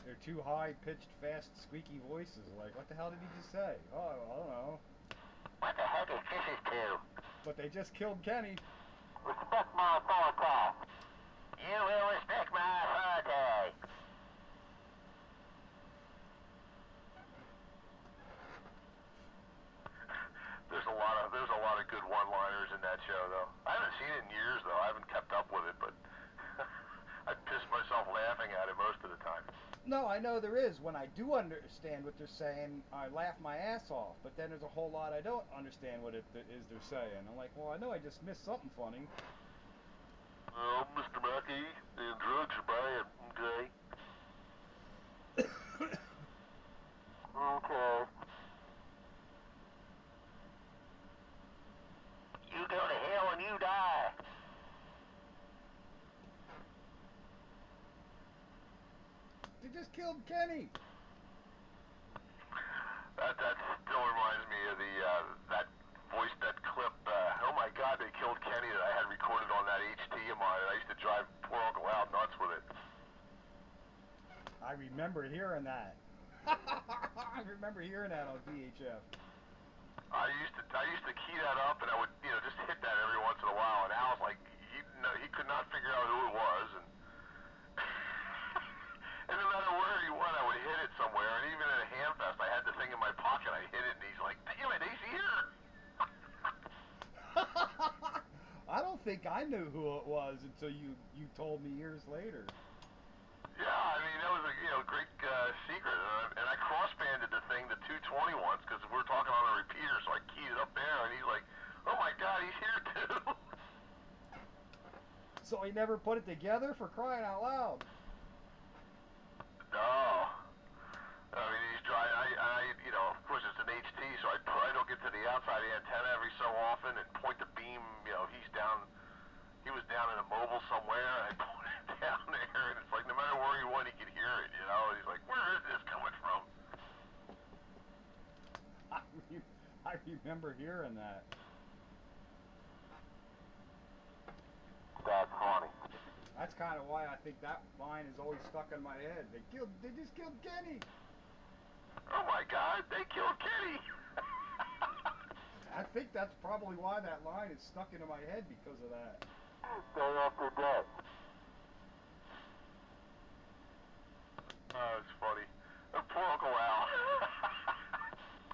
They're too high-pitched, fast, squeaky voices. Like, what the hell did he just say? Oh, I don't know. What the heck is kisses to? But they just killed Kenny. Respect my authority. You will respect my authority. There's a lot of good one-liners in that show, though. I haven't seen it in years, though. I haven't kept up with it, but I piss myself laughing at it most of the time. No, I know there is. When I do understand what they're saying, I laugh my ass off. But then there's a whole lot I don't understand what it is they're saying. I'm like, well, I know I just missed something funny. Mr. Mackey, and drugs are bad, okay? Okay. You go to hell and you die. They just killed Kenny. That still reminds me of that clip. Oh my God, they killed Kenny that I had recorded on that HT of mine, and I used to drive poor Uncle Al nuts with it. I remember hearing that. I remember hearing that on VHF. I used to key that up, and I would just hit that every once in a while. And Al's like, he could not figure out who it was, and and no matter where he went, I would hit it somewhere. And even at a Hamfest, I had the thing in my pocket. I hit it, and he's like, "Damn it, he's here!" I don't think I knew who it was until you told me years later. Yeah, I mean that was a great secret, and I cross-banded the thing to 220 once because we were talking on a repeater, so I keyed it up there, and he's like, "Oh my God, he's here too!" So he never put it together, for crying out loud. No. I mean, he's driving. Of course, it's an HT, so I don't get to the outside antenna every so often and point the beam. He was down in a mobile somewhere, and I pointed down there, and it's like no matter where he went, he could hear it. And he's like, "Where is this coming from?" I remember hearing that. That's funny. That's kind of why I think that line is always stuck in my head. They just killed Kenny. Oh my God, they killed Kenny! I think that's probably why that line is stuck into my head, because of that. Day after day. Oh, it's funny. Poor Uncle Al.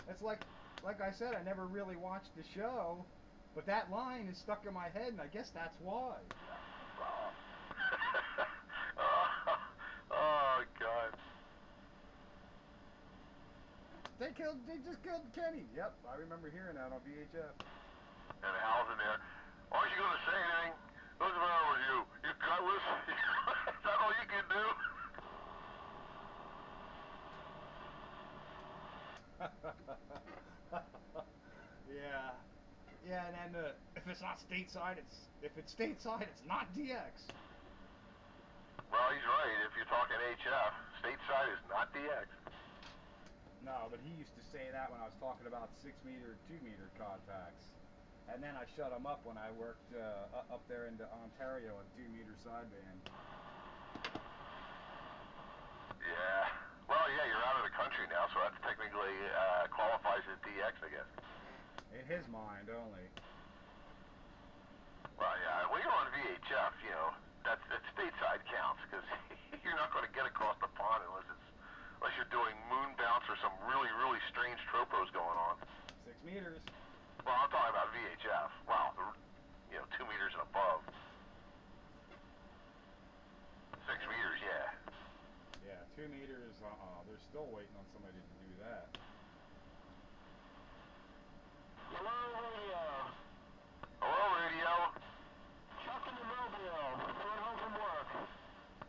It's like like I said, I never really watched the show, but that line is stuck in my head, and I guess that's why. Oh, God. They just killed Kenny. Yep, I remember hearing that on VHF. And Hal's in there. Aren't you going to say anything? What's the matter with you? You gutless? Is that all you can do? Yeah. Yeah, and then if it's not stateside, if it's stateside, it's not DX. Well, he's right. If you're talking HF, stateside is not DX. No, but he used to say that when I was talking about 6-meter, 2-meter contacts. And then I shut him up when I worked up there into Ontario at 2-meter sideband. Yeah. Well, yeah, you're out of the country now, so that technically qualifies as DX, I guess. In his mind only. Well, yeah, when you're on VHF, you know, that stateside counts, because you're not going to get across the pond unless you're doing moon bounce or some really, really strange tropos going on. 6 meters. Well, I'm talking about VHF. Wow, 2 meters and above. 6 meters, yeah. Yeah, 2 meters, they're still waiting on somebody to do that. Hello, radio. Hello, radio. Chuck in the Mobile. Going home from work.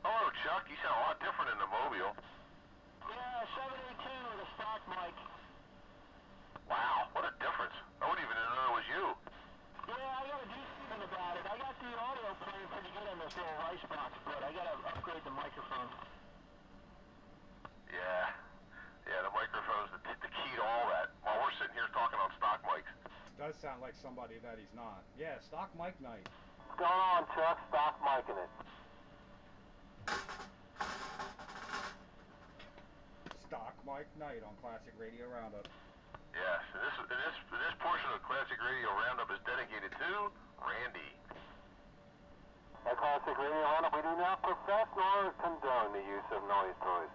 Hello, Chuck. You sound a lot different in the Mobile. Yeah, 718 with a stock mic. Wow, what a difference. I wouldn't even know it was you. Yeah, I gotta do something about it. I got the audio playing pretty good on this little rice box, but I gotta upgrade the microphone. Yeah. Yeah, the microphone's the key to all that. While we're sitting here talking on stock mics. Does sound like somebody that he's not. Yeah, stock mic night. What's going on, Chuck? Stock micing it. Stock mic night on Classic Radio Roundup. Yes, and this portion of Classic Radio Roundup is dedicated to Randy. At Classic Radio Roundup, we do not profess nor condone the use of noise toys.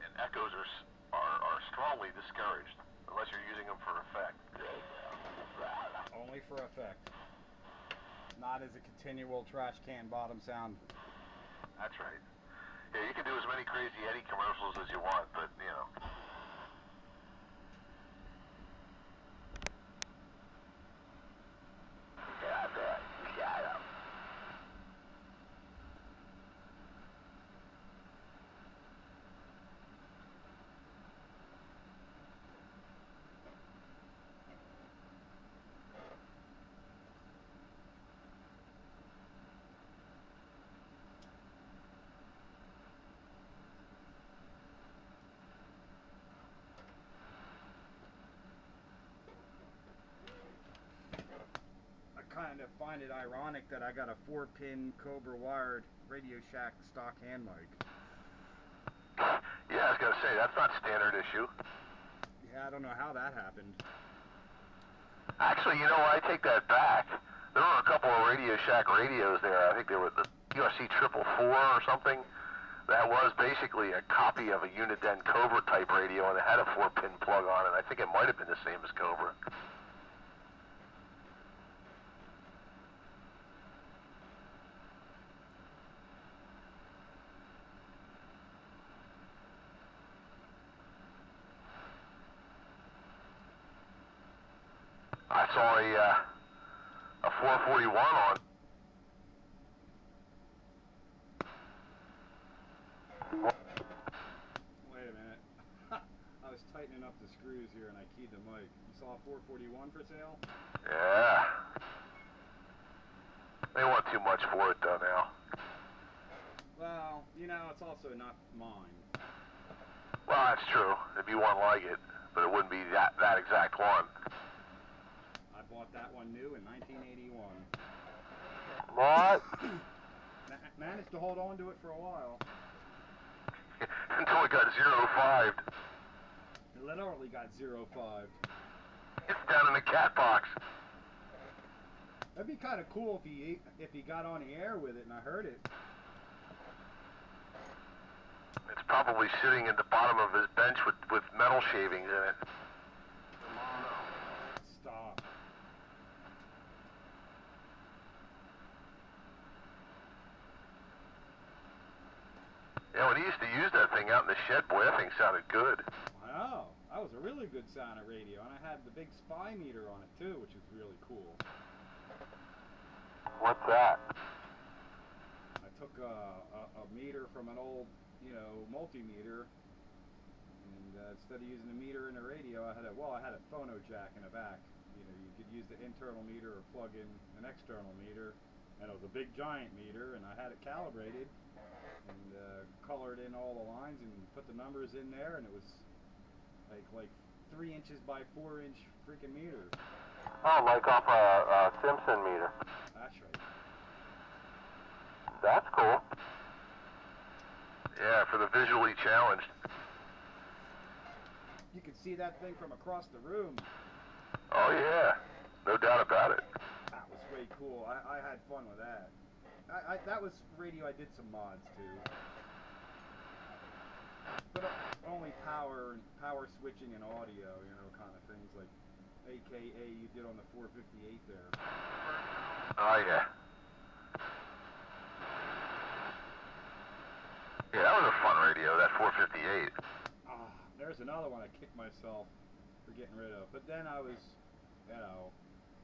And echoes are strongly discouraged unless you're using them for effect. Only for effect. Not as a continual trash can bottom sound. That's right. Yeah, you can do as many Crazy Eddie commercials as you want, but, you know. Shut up. I kind of find it ironic that I got a 4-pin Cobra wired Radio Shack stock hand mic. Yeah, I was going to say, that's not standard issue. Yeah, I don't know how that happened. Actually, you know what? I take that back. There were a couple of Radio Shack radios there. I think they were the USC 444 or something. That was basically a copy of a Uniden Cobra type radio, and it had a 4-pin plug on it. I think it might have been the same as Cobra. I saw a 441 on. Wait a minute. I was tightening up the screws here and I keyed the mic. You saw a 441 for sale? Yeah. They want too much for it though now. Well, you know, it's also not mine. Well, that's true. It'd be one like it, but it wouldn't be that exact one. I bought that one new in 1981. What? Managed to hold on to it for a while. Until it got 0-5'd. It literally got 0-5'd. It's down in the cat box. That'd be kind of cool if he got on the air with it and I heard it. It's probably sitting at the bottom of his bench with metal shavings in it. Stop. Yeah, when he used to use that thing out in the shed, boy, that thing sounded good. Wow, that was a really good sounding radio, and I had the big spy meter on it too, which was really cool. What's that? I took a meter from an old, multimeter, and instead of using the meter in the radio, I had a phono jack in the back. You could use the internal meter or plug in an external meter, and it was a big giant meter, and I had it calibrated and colored in all the lines and put the numbers in there, and it was like 3 inches by 4 inch freaking meter. Oh, like off a Simpson meter. That's right. That's cool. Yeah, for the visually challenged. You could see that thing from across the room. Oh yeah, no doubt about it. That was way cool. I had fun with that. That was radio I did some mods to. But only power switching and audio, kind of things like AKA you did on the 458 there. Oh yeah. Yeah, that was a fun radio, that 458. There's another one I kicked myself for getting rid of. But then I was,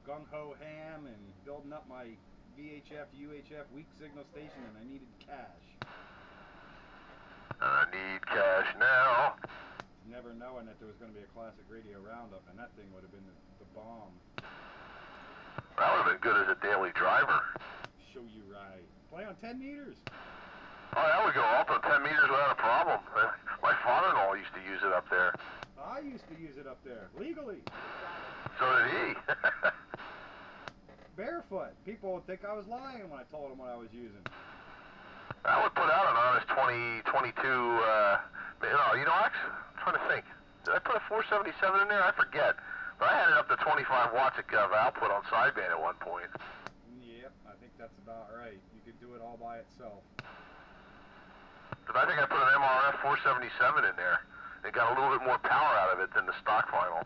gung-ho ham and building up my VHF, UHF weak signal station, and I needed cash. I need cash now. Never knowing that there was going to be a classic radio roundup, and that thing would have been the bomb. That would have been good as a daily driver. Show you right. Play on 10 meters. Oh, that would go up on 10 meters without a problem. My father-in-law used to use it up there. I used to use it up there, legally. So did he. Barefoot. People would think I was lying when I told them what I was using. I would put out an honest 22, actually, I'm trying to think. Did I put a 477 in there? I forget. But I had it up to 25 watts of output on sideband at one point. Yep, I think that's about right. You could do it all by itself. But I think I put an MRF 477 in there. It got a little bit more power out of it than the stock vinyl.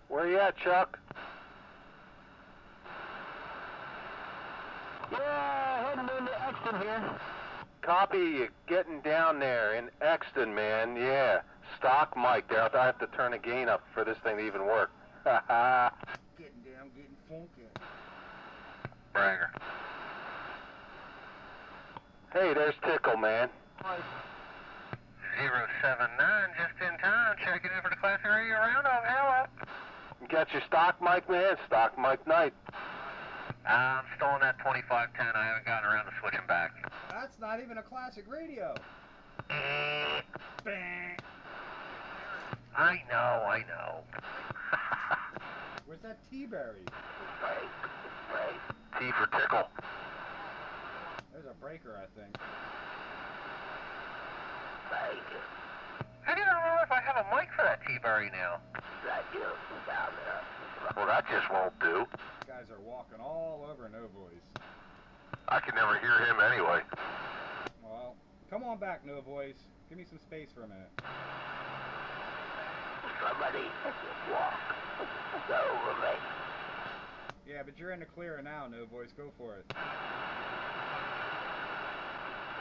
Where you at, Chuck? Yeah, heading into Exton here. Copy you getting down there in Exton, man. Yeah. Stock mic there. I have to turn the gain up for this thing to even work. Getting down, getting funky. Branger. Hey, there's Tickle, man. 079, just in time, checking in for the Classic Radio Roundup. Hello. You got your stock mic, man? Stock mic night. I'm still on that 2510. I haven't gotten around to switching back. That's not even a classic radio. I know. Where's that T-berry? T for tickle. There's a breaker, I think. I don't know if I have a mic for that T-berry now. Well, that just won't do. These guys are walking all over No Voice. I can never hear him anyway. Well, come on back, No Voice. Give me some space for a minute. Somebody walk over me. Yeah, but you're in the clear now, No Voice. Go for it.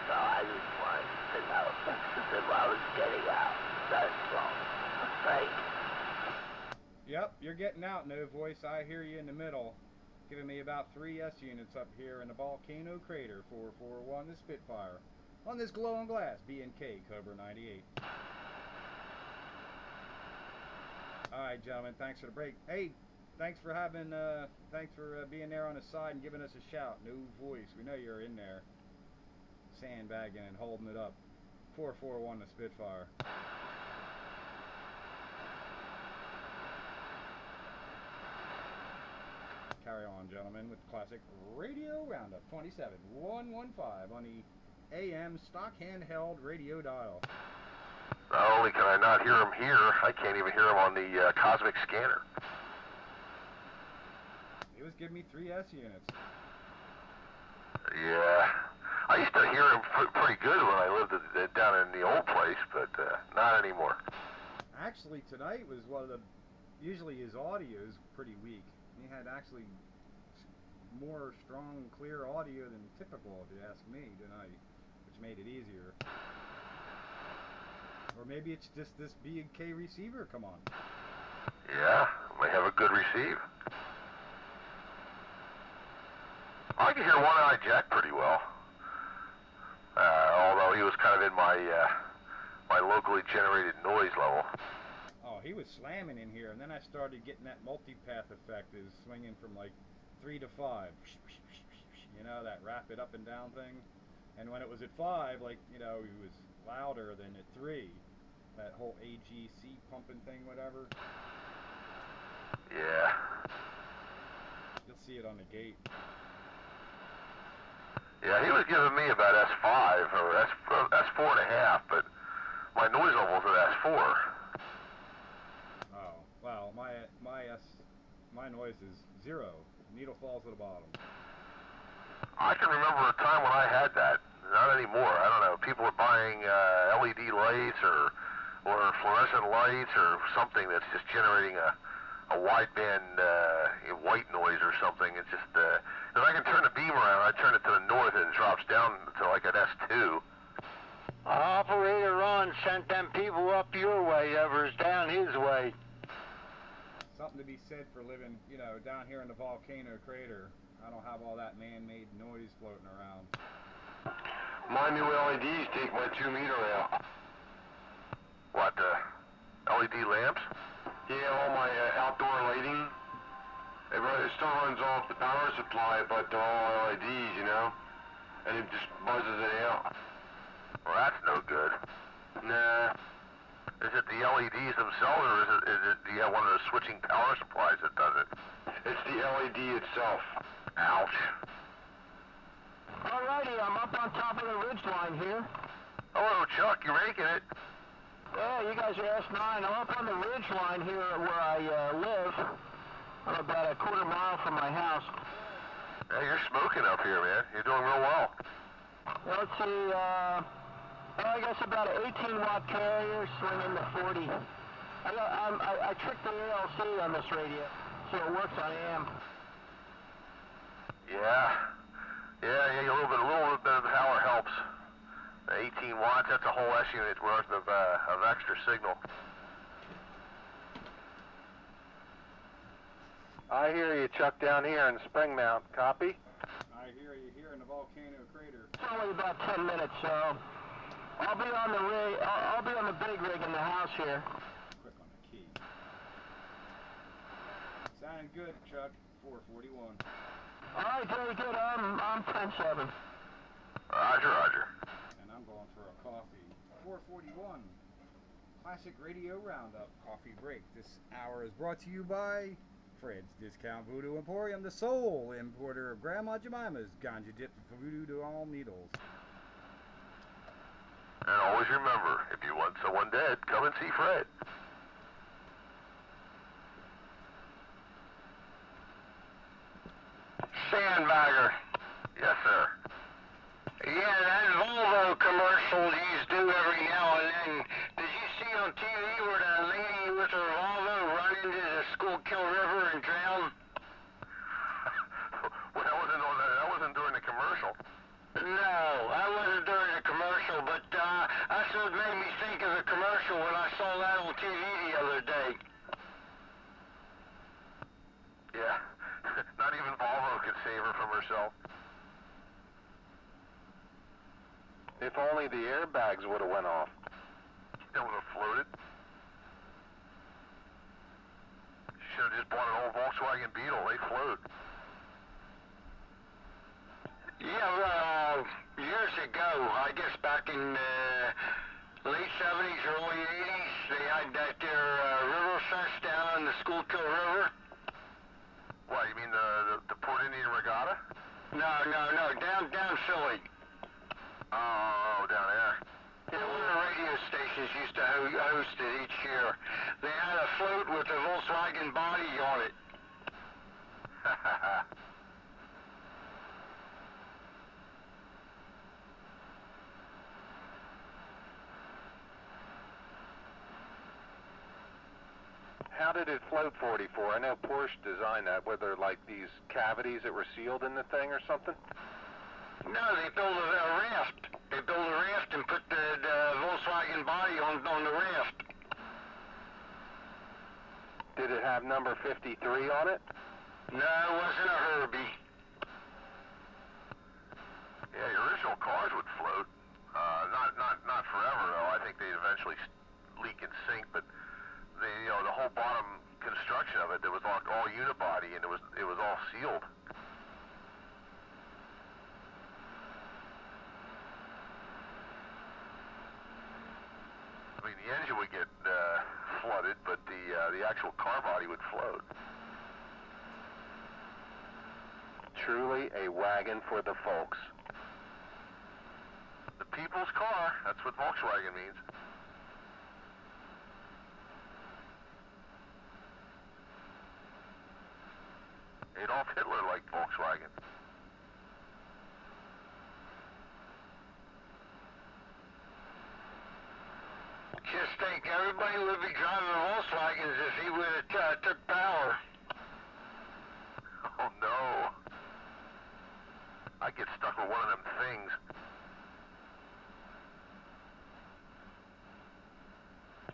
So I just wanted to know if I was getting out. That's all. Right? Yep, you're getting out, No Voice. I hear you in the middle. Giving me about 3 S units up here in the volcano crater 441 the Spitfire. On this glowing glass B&K Cobra 98. Alright, gentlemen, thanks for the break. Hey, thanks for being there on the side and giving us a shout. No Voice. We know you're in there. Sandbagging and holding it up. 441 the Spitfire. Carry on, gentlemen, with Classic Radio Roundup 27115 on the AM stock handheld radio dial. Not only can I not hear him here, I can't even hear him on the cosmic scanner. He was giving me 3 S units. Yeah. I used to hear him pretty good when I lived down in the old place, but not anymore. Actually, tonight was one of the... Usually his audio is pretty weak. He had actually more strong, clear audio than typical, if you ask me, tonight, which made it easier. Or maybe it's just this B&K receiver, come on. Yeah, may have a good receive. I can hear One Eye Jack pretty well. Although he was kind of in my my locally generated noise level. Oh, he was slamming in here, and then I started getting that multipath effect, is swinging from like 3 to 5. You know, that rapid up and down thing. And when it was at 5, like, you know, he was louder than at 3. That whole AGC pumping thing, whatever. Yeah. You'll see it on the gate. Yeah, he was giving me about S5 or S4.5, but my noise level's at S4. Oh, well, my noise is 0. Needle falls to the bottom. I can remember a time when I had that. Not anymore. I don't know. People were buying LED lights or fluorescent lights or something that's just generating a wideband white noise or something. It's just if I can turn the beam around, I turn it to the north and it drops down to like an S2. Operator Ron sent them people up your way that was down his way. Something to be said for living, you know, down here in the volcano crater. I don't have all that man-made noise floating around. My new LEDs take my 2 meter out. What, LED lamps? Yeah, all my outdoor lighting. It still runs off the power supply, but they're all LEDs, you know? And it just buzzes it out. Well, that's no good. Nah. Is it the LEDs themselves, or is it the one of the switching power supplies that does it? It's the LED itself. Ouch. Alrighty, I'm up on top of the ridge line here. Hello, Chuck. You making it? Yeah, you guys are S9. I'm up on the ridge line here where I live. I'm about a quarter mile from my house. Hey, you're smoking up here, man. You're doing real well. Let's see, I guess about an 18-watt carrier swinging the 40. I tricked the ALC on this radio, so it works on AM. Yeah. Yeah, a little bit of power helps. 18 watts, that's a whole S unit worth of extra signal. I hear you, Chuck, down here in Springmount. Copy? I hear you here in the volcano crater. It's only about 10 minutes, so I'll be on the rig. I'll be on the big rig in the house here. Quick on the key. Sounding good, Chuck. 441. All right, very good. I'm 10-7. Roger. And I'm going for a coffee. 441. Classic Radio Roundup Coffee Break. This hour is brought to you by Fred's Discount Voodoo Emporium, the sole importer of Grandma Jemima's ganja dip for voodoo to all needles. And always remember, if you want someone dead, come and see Fred. Sandbagger. Yes, sir. Yeah, that Volvo commercial you do every now and then. Did you see on TV where that lady with her Volvo run into the Schuylkill River and drown? Well, that wasn't during the commercial. No, that wasn't during the commercial, but that's what made me think of the commercial when I saw that on TV the other day. Yeah. Not even Volvo could save her from herself. If only the airbags would have went off. It would have floated. Should have just bought an old Volkswagen Beetle. They float. Yeah, years ago, I guess back in late 70s, early 80s, they had that there river fest down in the Schuylkill River. What, you mean the Port Indian Regatta? No, down Philly. Oh, down there. Yeah, one of the radio stations used to host it each year. They had a float with a Volkswagen body on it. how did it float 44? I know Porsche designed that. Were there like these cavities that were sealed in the thing or something? No, they built a raft. They built a raft and put the Volkswagen body on the raft. Did it have number 53 on it? No, it wasn't a Herbie. Yeah, the original cars would float. Not forever though. I think they eventually leak and sink, but the whole bottom construction of it, there was like all unibody and it was all sealed. I mean, the engine would get flooded, but the actual car body would float. Truly a wagon for the folks. The people's car, that's what Volkswagen means. Adolf Hitler liked Volkswagen. Just think, everybody would be driving Volkswagens if he would have took power. Oh no. I'd get stuck with one of them things.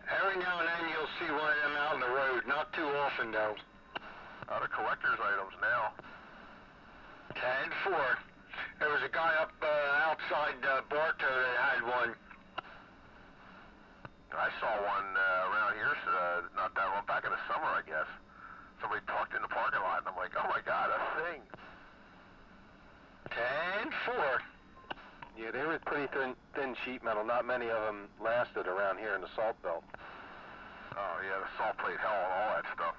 Every now and then you'll see one of them out on the road. Not too often, though. They're collector's items now. 10-4. There was a guy up outside Bartow that had one. I saw one around here not that long back in the summer, I guess. Somebody parked in the parking lot, and I'm like, oh my God, a thing. 10-4. Yeah, they were pretty thin sheet metal. Not many of them lasted around here in the Salt Belt. Oh yeah, the salt plate hell and all that stuff.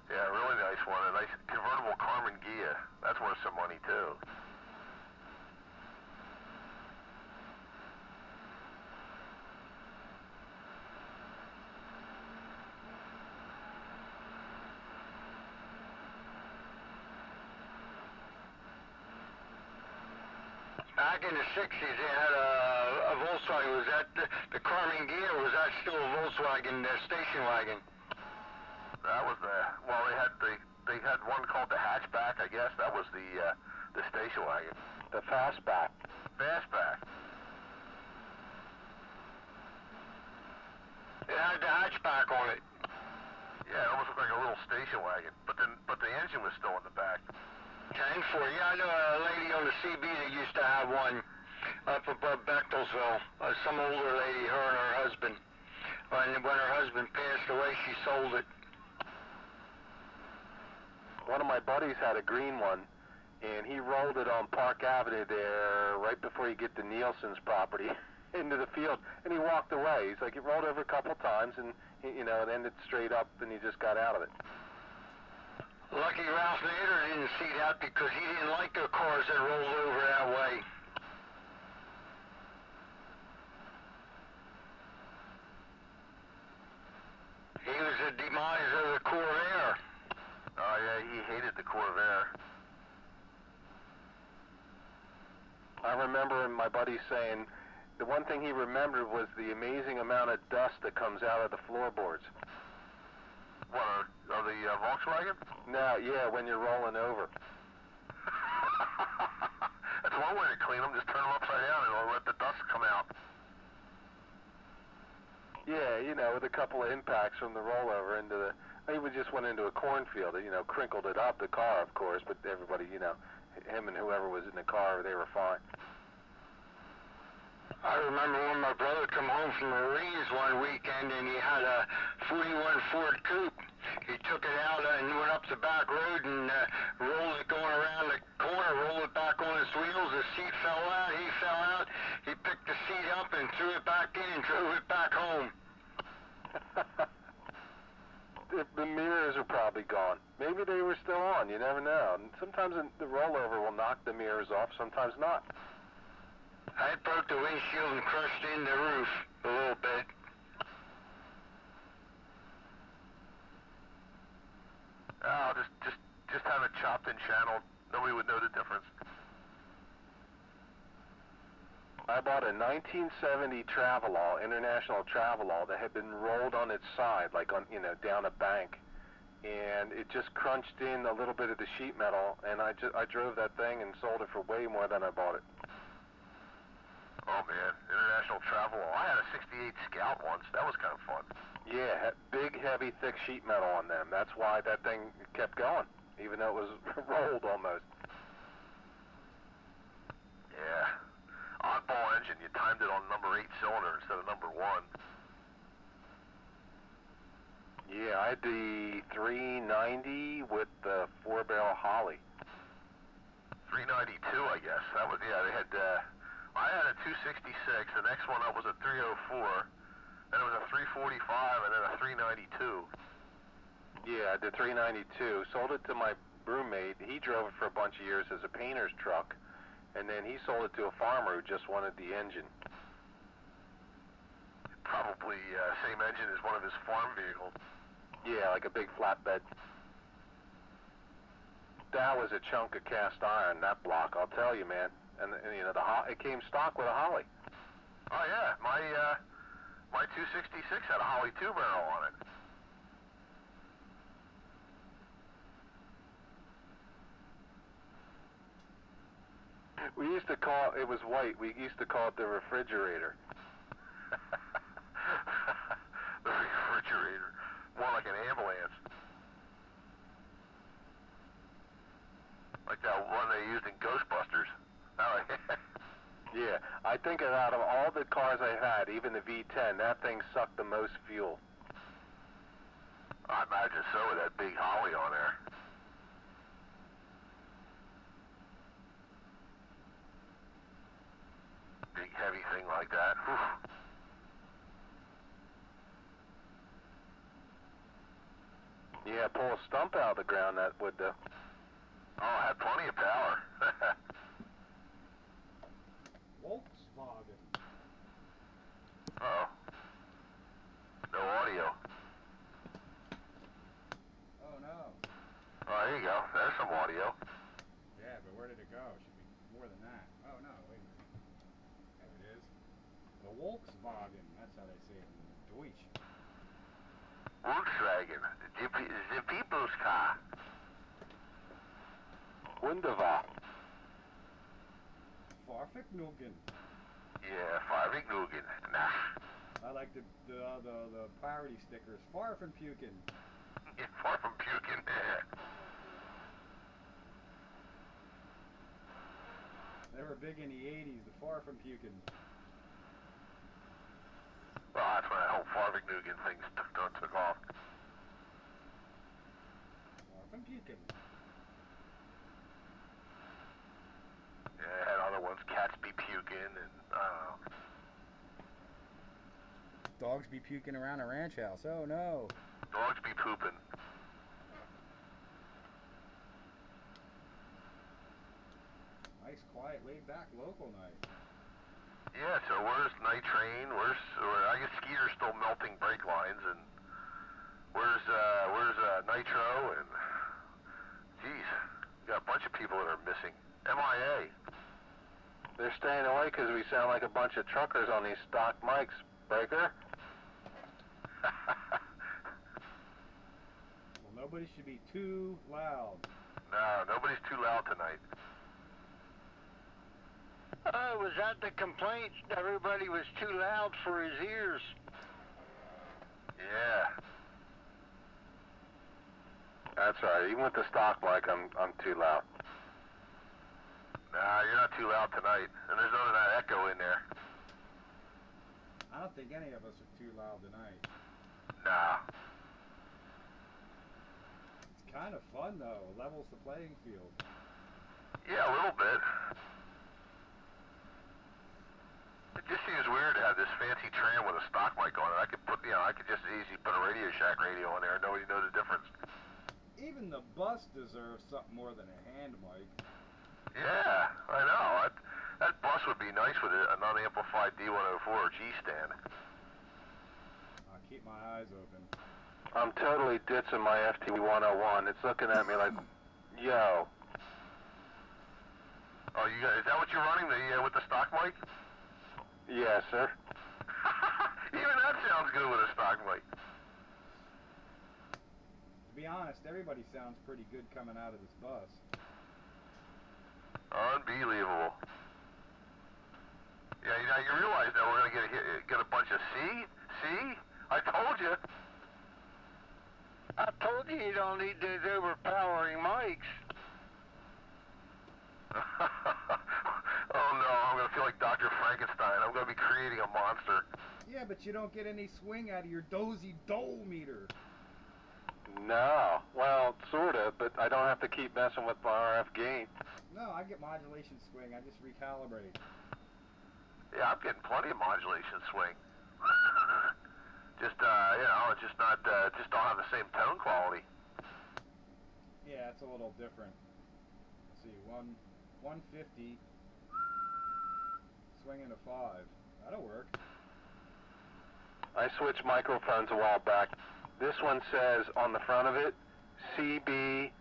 Yeah, really nice one. A nice convertible Carmen Ghia. That's worth some money too. Back in the 60s, they had a Volkswagen. Was that the Carmen Ghia, or was that still a Volkswagen station wagon? That was they had one called the hatchback, I guess. That was the station wagon. The fastback. Fastback. It had the hatchback on it. Yeah, it almost looked like a little station wagon, but the engine was still in the back. 10-4. Yeah, I know a lady on the CB that used to have one up above Bechtelsville. Some older lady, her and her husband. When her husband passed away, she sold it. One of my buddies had a green one, and he rolled it on Park Avenue there right before you get to Nielsen's property into the field, and he walked away. He's like, it rolled over a couple times, and it ended straight up, and he just got out of it. Lucky Ralph Nader didn't see that because he didn't like the cars that rolled over that way. He was the demise of the Corvair. Oh yeah, he hated the Corvair. I remember my buddy saying the one thing he remembered was the amazing amount of dust that comes out of the floorboards. What, of the Volkswagen? No, yeah, when you're rolling over. That's one way to clean them, just turn them upside down and let the dust come out. Yeah, with a couple of impacts from the rollover into the... He just went into a cornfield, crinkled it up, the car, of course, but everybody, him and whoever was in the car, they were fine. I remember when my brother come home from the Marines one weekend and he had a 41 Ford Coupe. He took it out and went up the back road and rolled it going around the corner, rolled it back on his wheels. The seat fell out, he fell out. He picked the seat up and threw it back in and drove it back home. The mirrors are probably gone. Maybe they were still on, you never know. And sometimes the rollover will knock the mirrors off, sometimes not. I broke the windshield and crushed in the roof a little bit. Oh, just have it chopped and channeled. Nobody would know the difference. I bought a 1970 Travelall, International Travelall, that had been rolled on its side, like on, down a bank. And it just crunched in a little bit of the sheet metal, and I drove that thing and sold it for way more than I bought it. Oh man, International Travelall. I had a 68 Scout once. That was kind of fun. Yeah, big, heavy, thick sheet metal on them. That's why that thing kept going, even though it was rolled almost. Yeah. Oddball engine. You timed it on number 8 cylinder instead of number 1. Yeah, I had the 390 with the 4-barrel Holly. 392, I guess. That was, yeah, they had, I had a 266. The next one up was a 304. Then it was a 345 and then a 392. Yeah, I did 392. Sold it to my roommate. He drove it for a bunch of years as a painter's truck. And then he sold it to a farmer who just wanted the engine. Probably same engine as one of his farm vehicles. Yeah, like a big flatbed. That was a chunk of cast iron, that block, I'll tell you, man. And it came stock with a Holly. Oh yeah, my 266 had a Holly 2-barrel on it. We used to call it was white. We used to call it the refrigerator. The refrigerator. More like an ambulance. Like that one they used in Ghostbusters. Yeah, I think out of all the cars I had, even the V10, that thing sucked the most fuel. I imagine so with that big Holly on there. Big heavy thing like that. Whew. Yeah, pull a stump out of the ground, that would, Oh, it had plenty of power. Volkswagen. Uh-oh. No audio. Oh no. Oh, there you go. There's some audio. Yeah, but where did it go? Should be more than that. Oh no, wait a minute. There it is. The Volkswagen. That's how they say it in Deutsch. Volkswagen. The people's car. Wunderbar. Fahrvergnügen. Yeah, Fahrvergnügen. Nah. I like the parody stickers. Far from puking. Far from puking. They were big in the 80s, the far from puking. Well, that's when that whole Fahrvergnügen thing took off. Far from puking. Yeah, it had other ones. Cats be puking and, I don't know. Dogs be puking around a ranch house. Oh no. Dogs be pooping. Nice, quiet, laid back local night. Yeah, so where's Night Train? I guess Skeeter's still melting brake lines, and where's Nitro? And geez, we got a bunch of people that are missing. MIA. They're staying away because we sound like a bunch of truckers on these stock mics, Breaker. Well, nobody should be too loud. No, nobody's too loud tonight. Oh, was that the complaint? Everybody was too loud for his ears. Yeah. That's right. Even with the stock mic, I'm too loud. Nah, you're not too loud tonight, and there's none of that echo in there. I don't think any of us are too loud tonight. Nah. It's kind of fun though. It levels the playing field. Yeah, a little bit. It just seems weird to have this fancy tram with a stock mic on it. I could just easily put a Radio Shack radio on there and nobody knows the difference. Even the bus deserves something more than a hand mic. Yeah, I know. That bus would be nice with an unamplified D104 or G stand. I'll keep my eyes open. I'm totally ditching my FT101. It's looking at me like, yo. Oh, is that what you're running with the stock mic? Yes, sir. Even that sounds good with a stock mic. To be honest, everybody sounds pretty good coming out of this bus. Unbelievable. Yeah, now you realize that we're going to get a bunch of see? I told you. I told you don't need those overpowering mics. Oh no, I'm going to feel like Dr. Frankenstein. I'm going to be creating a monster. Yeah, but you don't get any swing out of your dozy dole meter. No. Well, sorta, but I don't have to keep messing with my RF gain. No, I get modulation swing. I just recalibrate. Yeah, I'm getting plenty of modulation swing. Just, it's just not, just don't have the same tone quality. Yeah, it's a little different. Let's see, 150, swinging a 5. That'll work. I switched microphones a while back. This one says on the front of it, CB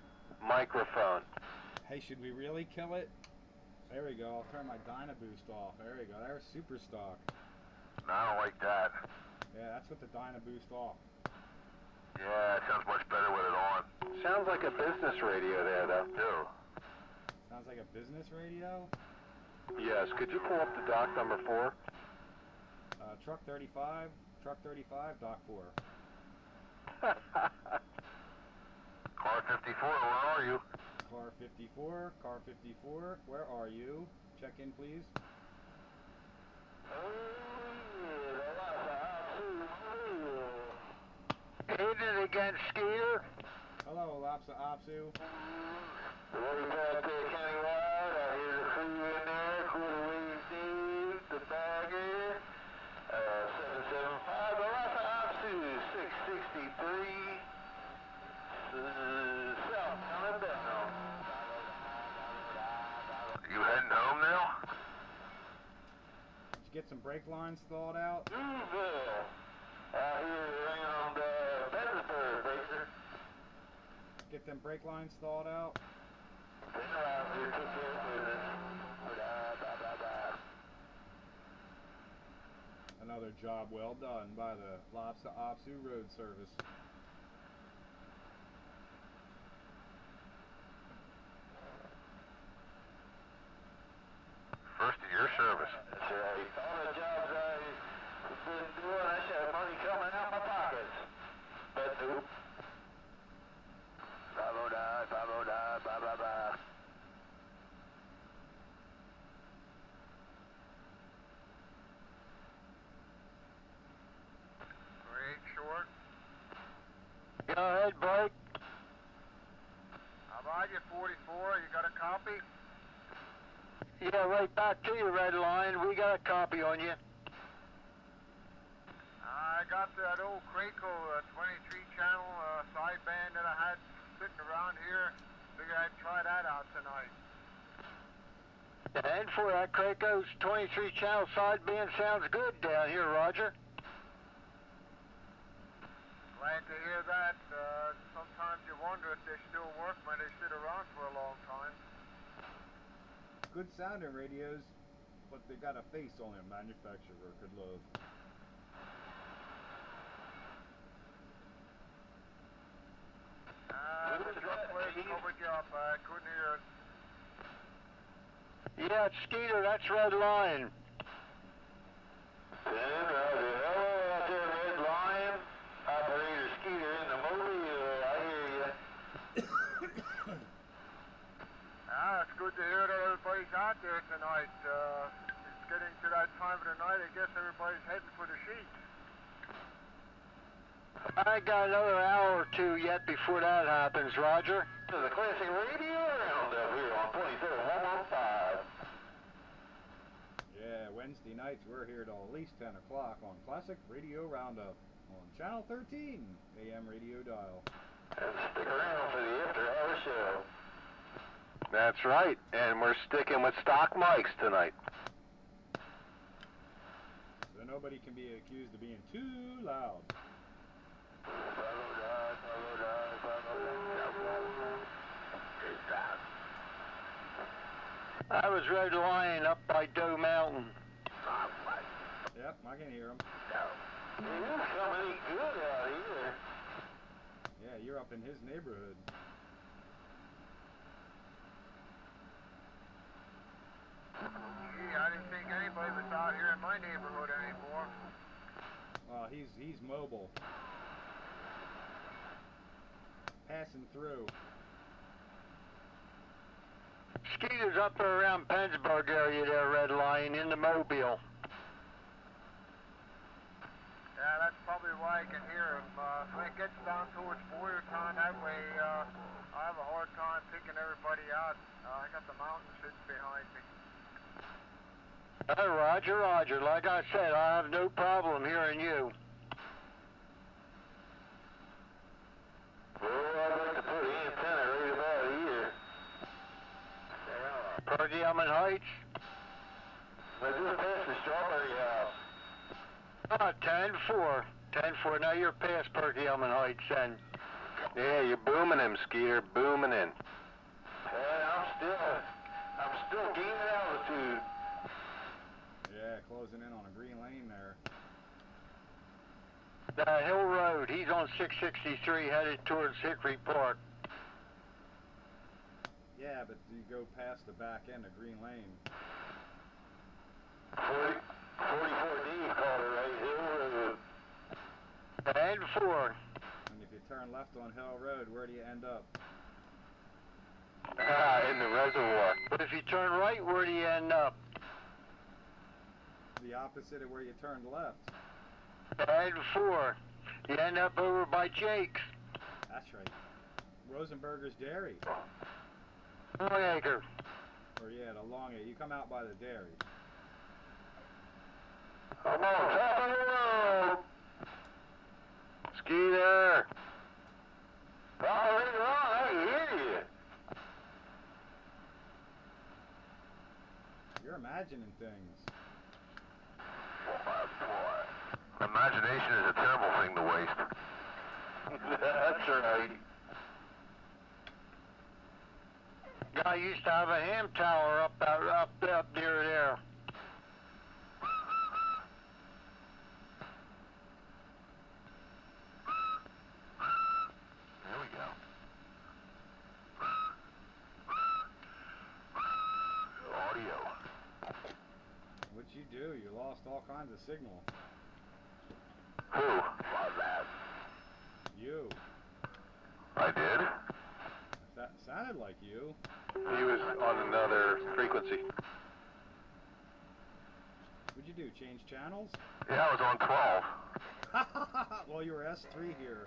microphone. Hey, should we really kill it? There we go. I'll turn my Dynaboost off. There we go. There's super stock. No, I don't like that. Yeah, that's with the Dynaboost off. Yeah, it sounds much better with it on. Sounds like a business radio there, though. Too. Sounds like a business radio. Yes, could you pull up the dock number 4? Truck 35, dock 4. Car 54, where are you? Car 54, where are you? Check in, please. Hit it again, Skeeter. Hello, Lapsa Opsu. Road back there countywide. I hear the crew in there. Quarter wave Dave, the bagger. 775, the Lhasa Apsu, 663. South, coming down. You heading home now? Did you get some brake lines thawed out? Louisville. Out here around Petersburg, Baker. Get them brake lines thawed out? Been around here, took care of business. Another job well done by the Lhasa Apsu Road Service. First of your service. That's right. All the jobs I've been doing, I should have money coming out my pockets. But nope. Ba-bo-da, ba-ba-ba. Great short. Go ahead, Blake. How about you, 44? You got a copy? Yeah, right back to you, Red Line. We got a copy on you. I got that old Craco 23 channel sideband that I had sitting around here. Figured I'd try that out tonight. And for that Craco's 23 channel sideband sounds good down here, Roger. Glad to hear that. Sometimes you wonder if they still work when they sit around for a long time. Good sounding radios, but they got a face only a manufacturer could love. The truck plate covered you up. I couldn't hear it. Yeah, it's Skeeter. That's Red Line. Roger. Hello out there, Red Lion. Operator Skeeter in the mobile. I hear you. It's good to hear that everybody's out there tonight. It's getting to that time of the night. I guess everybody's heading for the sheets. I got another hour or two yet before that happens, Roger. This is the Classic Radio Roundup here on 27115. Yeah, Wednesday nights we're here till at least 10 o'clock on Classic Radio Roundup on Channel 13, AM radio dial. And stick around for the after-hour show. That's right, and we're sticking with stock mics tonight. So nobody can be accused of being too loud. I was Red Lion up by Doe Mountain. Yep, I can hear him. You're coming good out here. Yeah, you're up in his neighborhood. Gee, I didn't think anybody was out here in my neighborhood anymore. He's mobile. Passing through. Skeeter's up there around Pennsburg area there, Red Lion, in the Mobile. Yeah, that's probably why I can hear him. When it gets down towards Boyertown, that way, I have a hard time picking everybody out. I got the mountains hidden behind me. Roger, Roger. Like I said, I have no problem hearing you. Well, I'd like to put an antenna right about here. Perkiomen Heights? I just passed the Strawberry House. 10-4. 10-4. Now you're past Perkiomen Heights then. Yeah, you're booming him, Skeeter, booming in. I'm still gaining altitude. Yeah, closing in on a green lane there. Hill Road. He's on 663 headed towards Hickory Park. Yeah, but you go past the back end of green lane. 44D called it right, Hill Road. 10-4. And if you turn left on Hill Road, where do you end up? In the reservoir. But if you turn right, where do you end up? The opposite of where you turned left. 10-4. You end up over by Jake's. That's right. Rosenberger's Dairy. Longacre. Or yeah, the Longacre. You come out by the dairy. I'm on top of the road. Skeeter! Oh, later on, I can hear you. You're imagining things. Imagination is a terrible thing to waste. That's right. Guy used to have a ham tower up near there. There we go. Audio. What'd you do? You lost all kinds of signal. Who was that? You. I did? That sounded like you. He was on another frequency. What'd you do? Change channels? Yeah, I was on 12. Well, you were S3 here.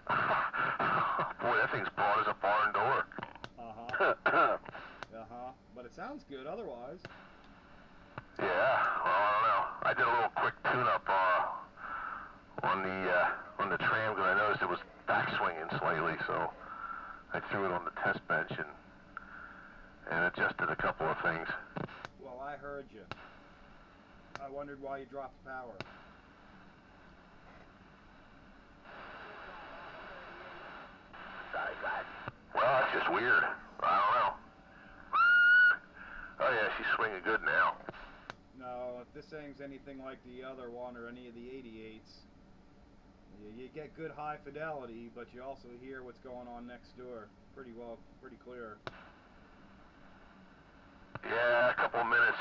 Boy, that thing's broad as a barn door. But it sounds good otherwise. Yeah, well, I don't know. I did a little quick tune-up on the tram because I noticed it was back swinging slightly, so I threw it on the test bench and adjusted a couple of things. Well, I heard you. I wondered why you dropped the power. Well, that's just weird. I don't know. Oh yeah, she's swinging good now. No, if this thing's anything like the other one or any of the 88s, you get good high fidelity, but you also hear what's going on next door pretty well, pretty clear. Yeah, a couple of minutes,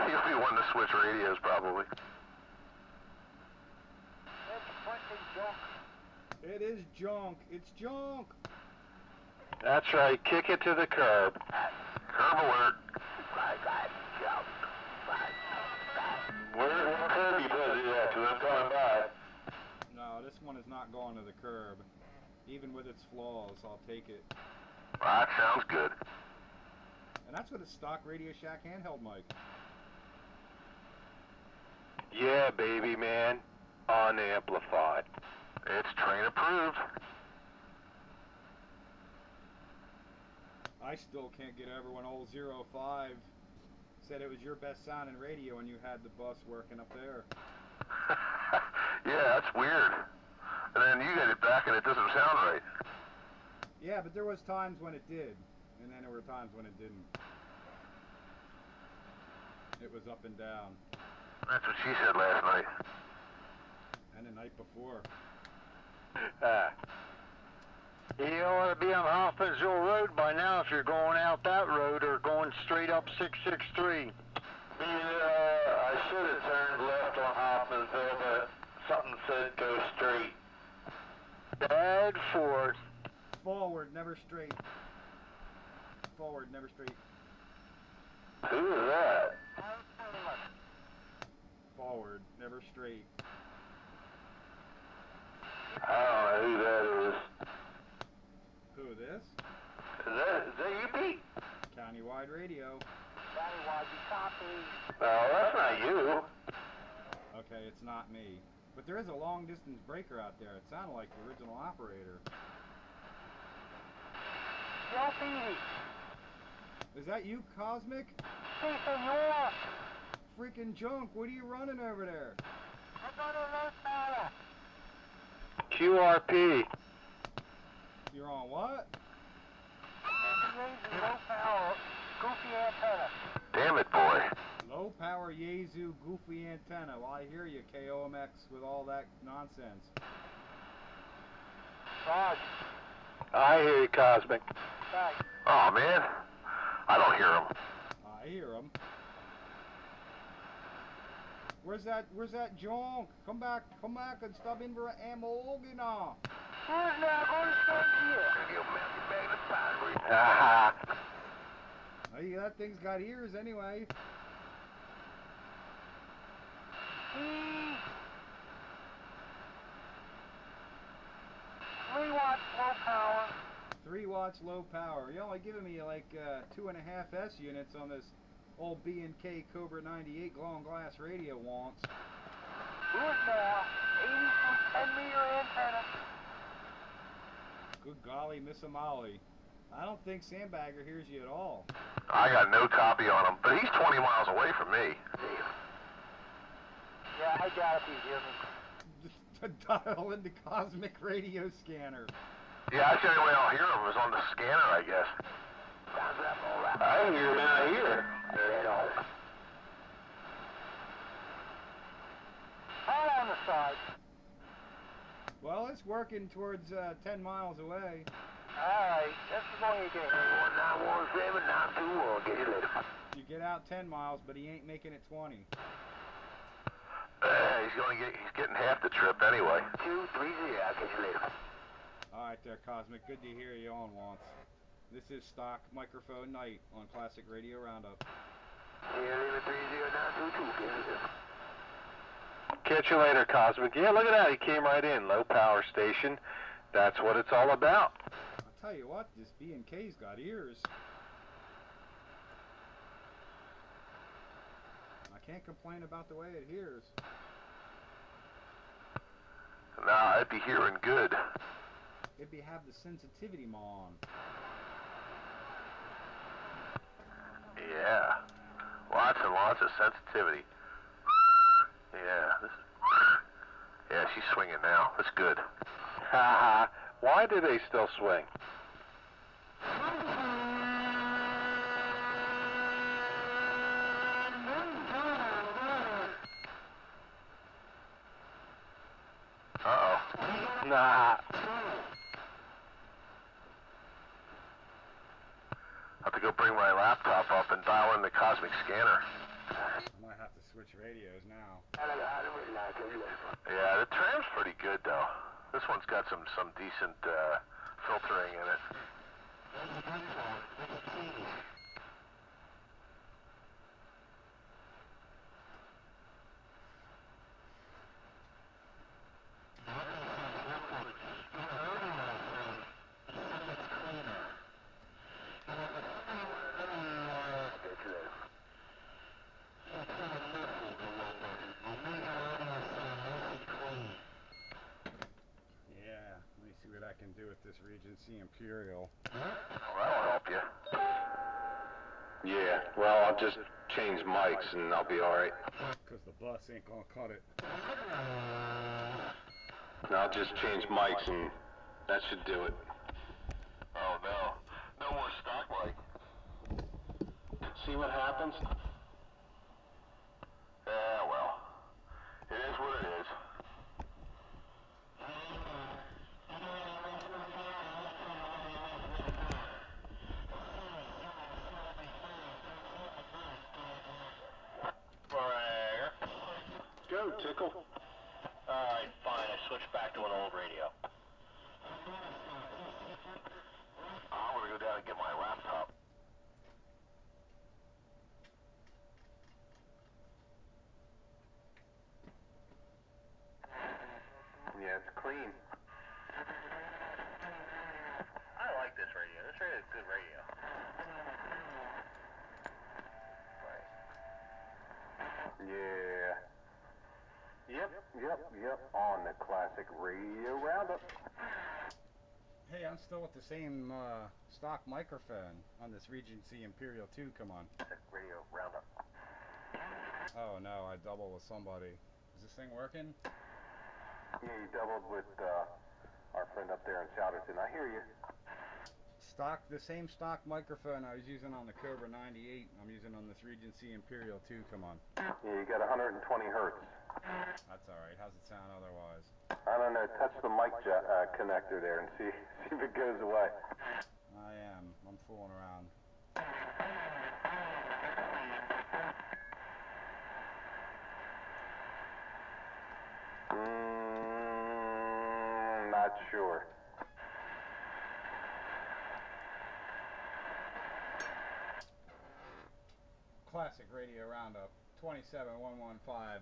you'll be wanting to switch radios probably. It's fucking junk. It is junk. It's junk. That's right. Kick it to the curb. Curb alert. Where curb you put it at? Because I'm coming by. No, this one is not going to the curb. Even with its flaws, I'll take it. That sounds good. And that's with a stock Radio Shack handheld mic. Yeah, baby, man. Unamplified. It's train approved. I still can't get over when old 05 said it was your best sounding radio and you had the bus working up there. Yeah, that's weird. And then you get it back and it doesn't sound right. Yeah, but there was times when it did, and then there were times when it didn't. It was up and down. That's what she said last night. And the night before. You ought to be on Hoffmansville Road by now if you're going out that road or going straight up 663. Yeah, I should have turned left on Hoffmansville, but something said go straight. Bad Ford. Forward, never straight. Forward, never straight. Who is that? Forward, never straight. I don't know who that is. Who, this? Is that you, Pete? Countywide Radio. Countywide, you copy. No, that's not you. Okay, it's not me. But there is a long distance breaker out there. It sounded like the original operator. Yo, Petey. Is that you, Cosmic? Si, senor. Freaking junk, what are you running over there? I'm going to Los Angeles. QRP. You're on what? Low power, goofy antenna. Damn it, boy. Low power Yaesu goofy antenna. Well, I hear you, KOMX, with all that nonsense. Rod. I hear you, Cosmic. Thanks. Oh, man. I don't hear him. I hear him. Where's that junk? Come back and stop in for an amorgana. Who's now going to stand here? Haha. Hey, that thing's got ears anyway. 3 watts low power. 3 watts low power. You're only giving me like 2.5 S units on this old B&K Cobra 98 long glass radio wants. Here's now 80-10-meter antenna. Good golly, Miss Amali. I don't think Sandbagger hears you at all. I got no copy on him, but he's 20 miles away from me. Yeah, I doubt if he's hearing me. Dial in the Cosmic Radio Scanner. Yeah, that's the only way I'll hear him is on the scanner, I guess. I hear him out here. All on the side. Well, it's working towards 10 miles away. Alright, that's the one you get. 19nov14, get you later. You get out 10 miles, but he ain't making it 20. He's getting half the trip anyway. 230, I'll get you later. Alright there, Cosmic. Good to hear you on once. This is stock microphone night on Classic Radio Roundup. Catch you later, Cosmic. Yeah, look at that. He came right in. Low power station. That's what it's all about. I'll tell you what, this B&K's got ears. I can't complain about the way it hears. Nah, I'd be hearing good. It'd be have the sensitivity on. Yeah. Lots and lots of sensitivity. Yeah, she's swinging now. That's good. Haha. Why do they still swing? Uh-oh. Nah. I have to go bring my laptop up and dial in the Cosmic scanner. I might have to switch radios now. Yeah, the tram's pretty good, though. This one's got some decent filtering in it. Yeah, let me see what I can do with this Regency Imperial. Well, that'll help you. Yeah, well, I'll just change mics and I'll be alright. Because the bus ain't gonna cut it. I'll just change mics and that should do it. Oh, no. No more stock mic. See what happens? Yeah, well. go, Tickle. Alright, fine. I switched back to an old radio. I'm gonna go down and get my laptop. Yeah, it's clean. I like this radio. This radio is good radio. Yeah. Yep. On the classic radio roundup. Hey, I'm still with the same stock microphone on this Regency Imperial II. Come on. Radio roundup. Oh no, I doubled with somebody. Is this thing working? Yeah, you doubled with our friend up there in Chowderton. I hear you. The same stock microphone I was using on the Cobra 98, I'm using on this Regency Imperial II. Come on. Yeah, you got 120 hertz. That's alright. How's it sound otherwise? I don't know. Touch the mic connector there and see if it goes away. I am. I'm fooling around. Not sure. Classic Radio Roundup 27115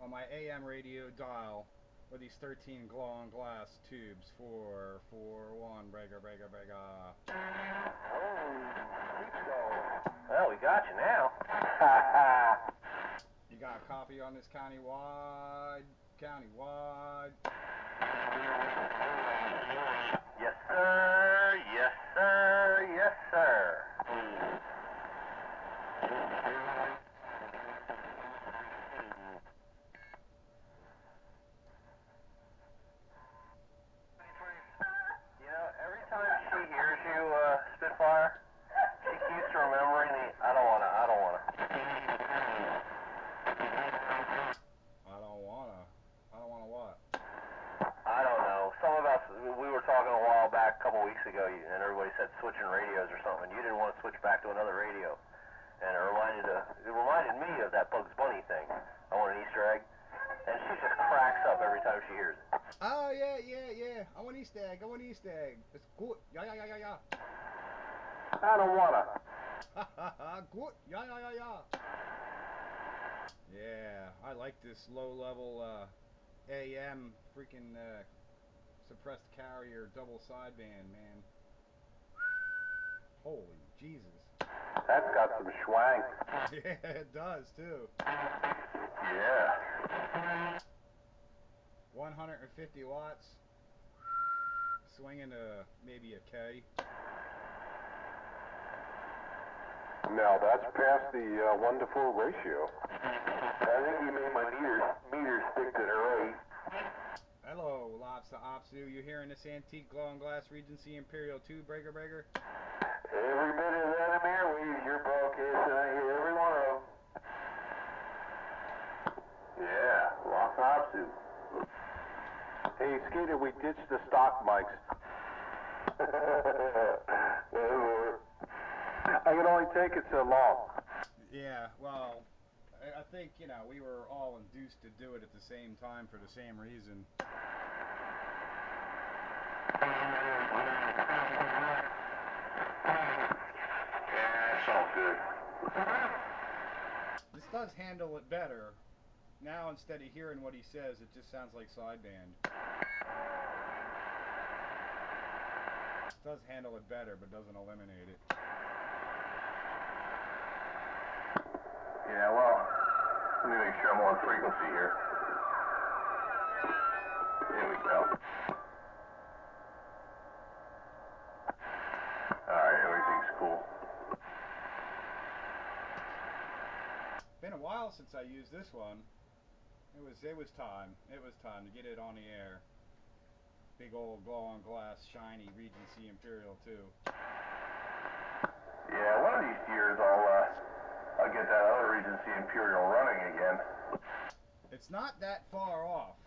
on my AM radio dial with these 13 glow-on glass tubes. 441 breaker. Well, we got you now. You got a copy on this countywide? Yes, sir. Yes, sir. Yes, sir. You know, every time she hears you, Spitfire, she keeps remembering the I don't wanna. I don't wanna what? I don't know. Some of us, we were talking a while back, a couple weeks ago, and everybody said switching radios or something. You didn't want to switch back to another radio. And it reminded me of that Bugs Bunny thing. I want an Easter egg. And she just cracks up every time she hears it. Oh, yeah. I want Easter egg. It's good. Yeah. I don't wanna. Good. Yeah. Yeah, I like this low-level AM freaking suppressed carrier double sideband, man. Holy Jesus. That's got some schwang. Yeah, it does, too. Yeah. 150 watts. Swinging maybe a K. Now that's past the 1 to 4 ratio. I think you made my meter stick to the right. Hello, Lobster Opsu. You hearing this antique glow-on glass Regency Imperial II breaker? Every minute of that airwaves you're broadcasting, I hear every one of them. Yeah, Lobster Opsu. Hey, Skater, we ditched the stock mics. I can only take it so long. Yeah, well, I think, we were all induced to do it at the same time for the same reason. Yeah, that sounds good. This does handle it better. Now, instead of hearing what he says, it just sounds like sideband. It does handle it better, but doesn't eliminate it. Yeah, well, let me make sure I'm on frequency here. There we go. Alright, everything's cool. Been a while since I used this one. It was time. It was time to get it on the air. Big old glow-on glass, shiny Regency Imperial II. Yeah, one of these years I'll get that other Regency Imperial running again. It's not that far off.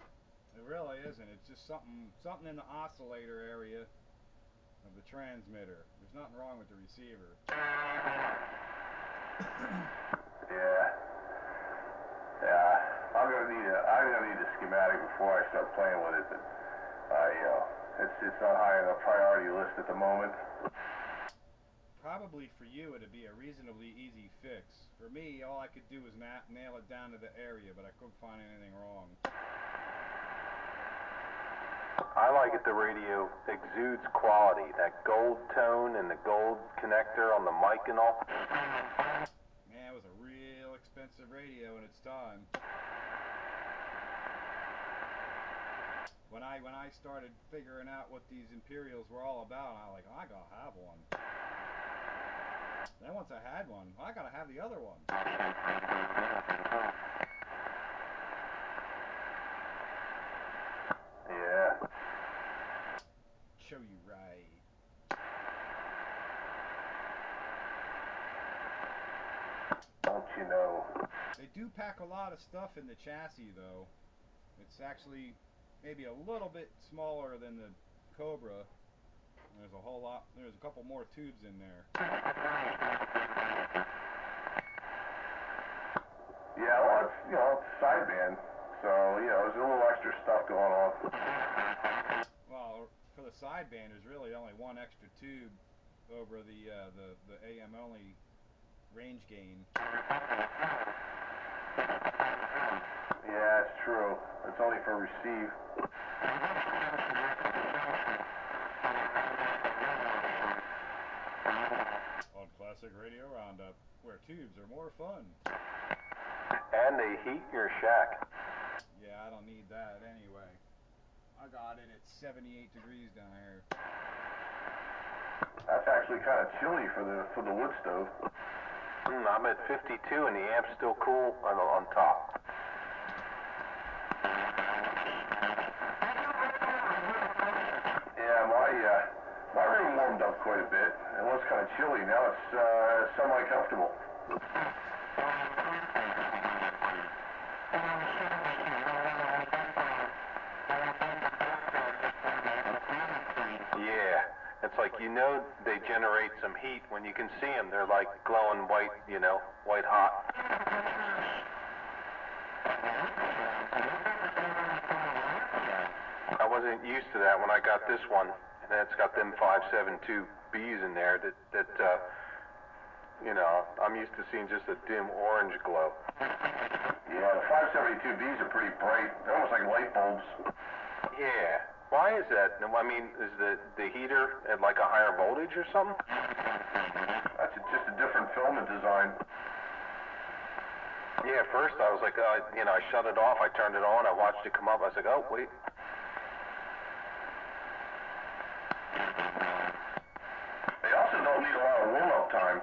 It really isn't. It's just something in the oscillator area of the transmitter. There's nothing wrong with the receiver. Yeah. Yeah, I'm gonna need I automatic before I start playing with it. But it's not high on the priority list at the moment. Probably for you it'd be a reasonably easy fix. For me, all I could do was nail it down to the area, but I couldn't find anything wrong. I like it the radio exudes quality. That gold tone and the gold connector on the mic and all. Man, it was a real expensive radio in its time. When I started figuring out what these Imperials were all about, I was like, I gotta have one. Then once I had one, I gotta have the other one. Yeah. Show you right. Don't you know? They do pack a lot of stuff in the chassis, though. It's actually maybe a little bit smaller than the Cobra. There's a whole lot. There's a couple more tubes in there. Yeah, well, it's sideband, so there's a little extra stuff going on. Well, for the sideband, there's really only one extra tube over the AM only range gain. Yeah, it's true. It's only for receive. On Classic Radio Roundup, where tubes are more fun. And they heat your shack. Yeah, I don't need that anyway. I got it at 78 degrees down here. That's actually kind of chilly for the wood stove. I'm at 52 and the amp's still cool on top. Yeah, my room warmed up quite a bit. It was kind of chilly. Now it's semi-comfortable. Yeah, it's like they generate some heat when you can see them. They're like glowing white, white hot. I wasn't used to that when I got this one, and it's got them 572Bs in there that I'm used to seeing just a dim orange glow. Yeah, the 572Bs are pretty bright. They're almost like light bulbs. Yeah. Why is that? I mean, is the heater at like a higher voltage or something? That's just a different filament design. Yeah, at first I was like, I shut it off, I turned it on, I watched it come up, I was like, oh, wait. They also don't need a lot of warm-up time.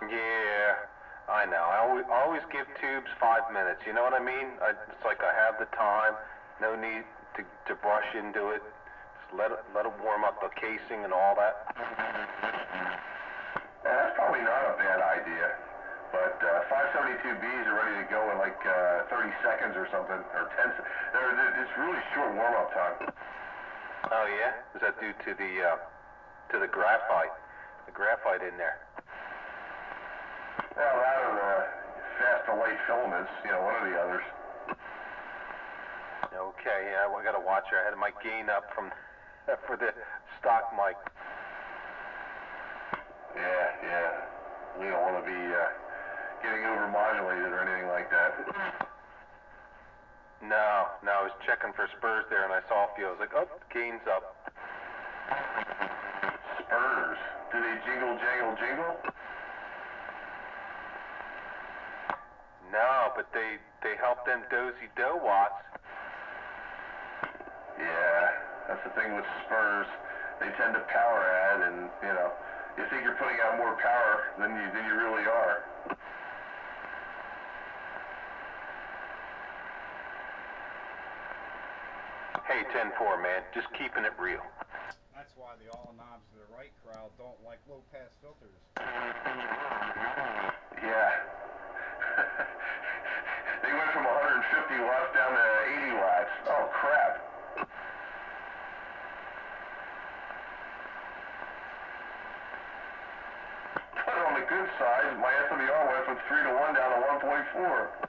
Yeah, I know. I always give tubes 5 minutes, you know what I mean? It's like I have the time, no need to brush into it. Just let it warm up the casing and all that. Yeah, that's probably not a bad idea. But 572Bs are ready to go in like 30 seconds or something, or 10 seconds. It's really short warm-up time. Oh yeah? Is that due to the graphite? The graphite in there? Well, that or the fast to light filaments, one of the others. Okay, yeah, I gotta watch her. I had my gain up for the stock mic. Yeah. We don't want to be getting over-modulated or anything like that. No, I was checking for spurs there and I saw a few. I was like, oh, gain's up. Spurs? Do they jingle, jangle, jingle? No, but they help them dozy-do watts. Yeah, that's the thing with spurs. They tend to power add, and you think you're putting out more power than you really are. Hey, 10-4, man, just keeping it real. That's why the all knobs of the right crowd don't like low pass filters. Yeah. They went from 150 watts down to 80 watts. Oh, crap. But on the good side, my SWR went from 3 to 1 down to 1.4.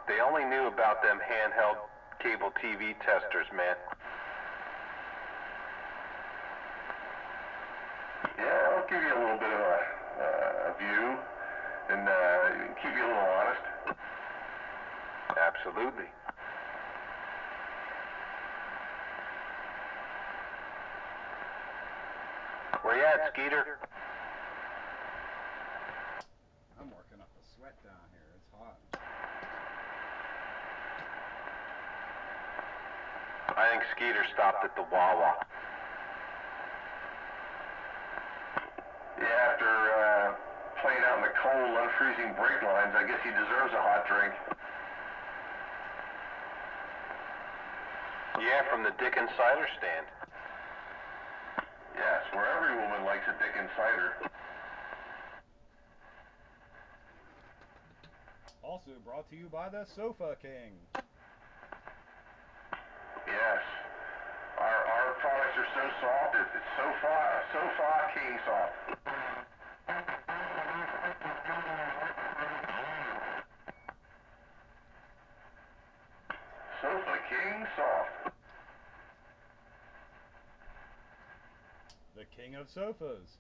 They only knew about them handheld cable TV testers, man. Yeah, I'll give you a little bit of a view and keep you a little honest. Absolutely. Where you at, Skeeter? I'm working up a sweat down here. It's hot. I think Skeeter stopped at the Wawa. Yeah, after playing out in the cold, unfreezing brake lines, I guess he deserves a hot drink. Yeah, from the Dickens cider stand. Yes, where every woman likes a Dickens cider. Also brought to you by the Sofa King. Yes. Our products are so soft, it's Sofa King soft. Sofa King soft. The king of sofas.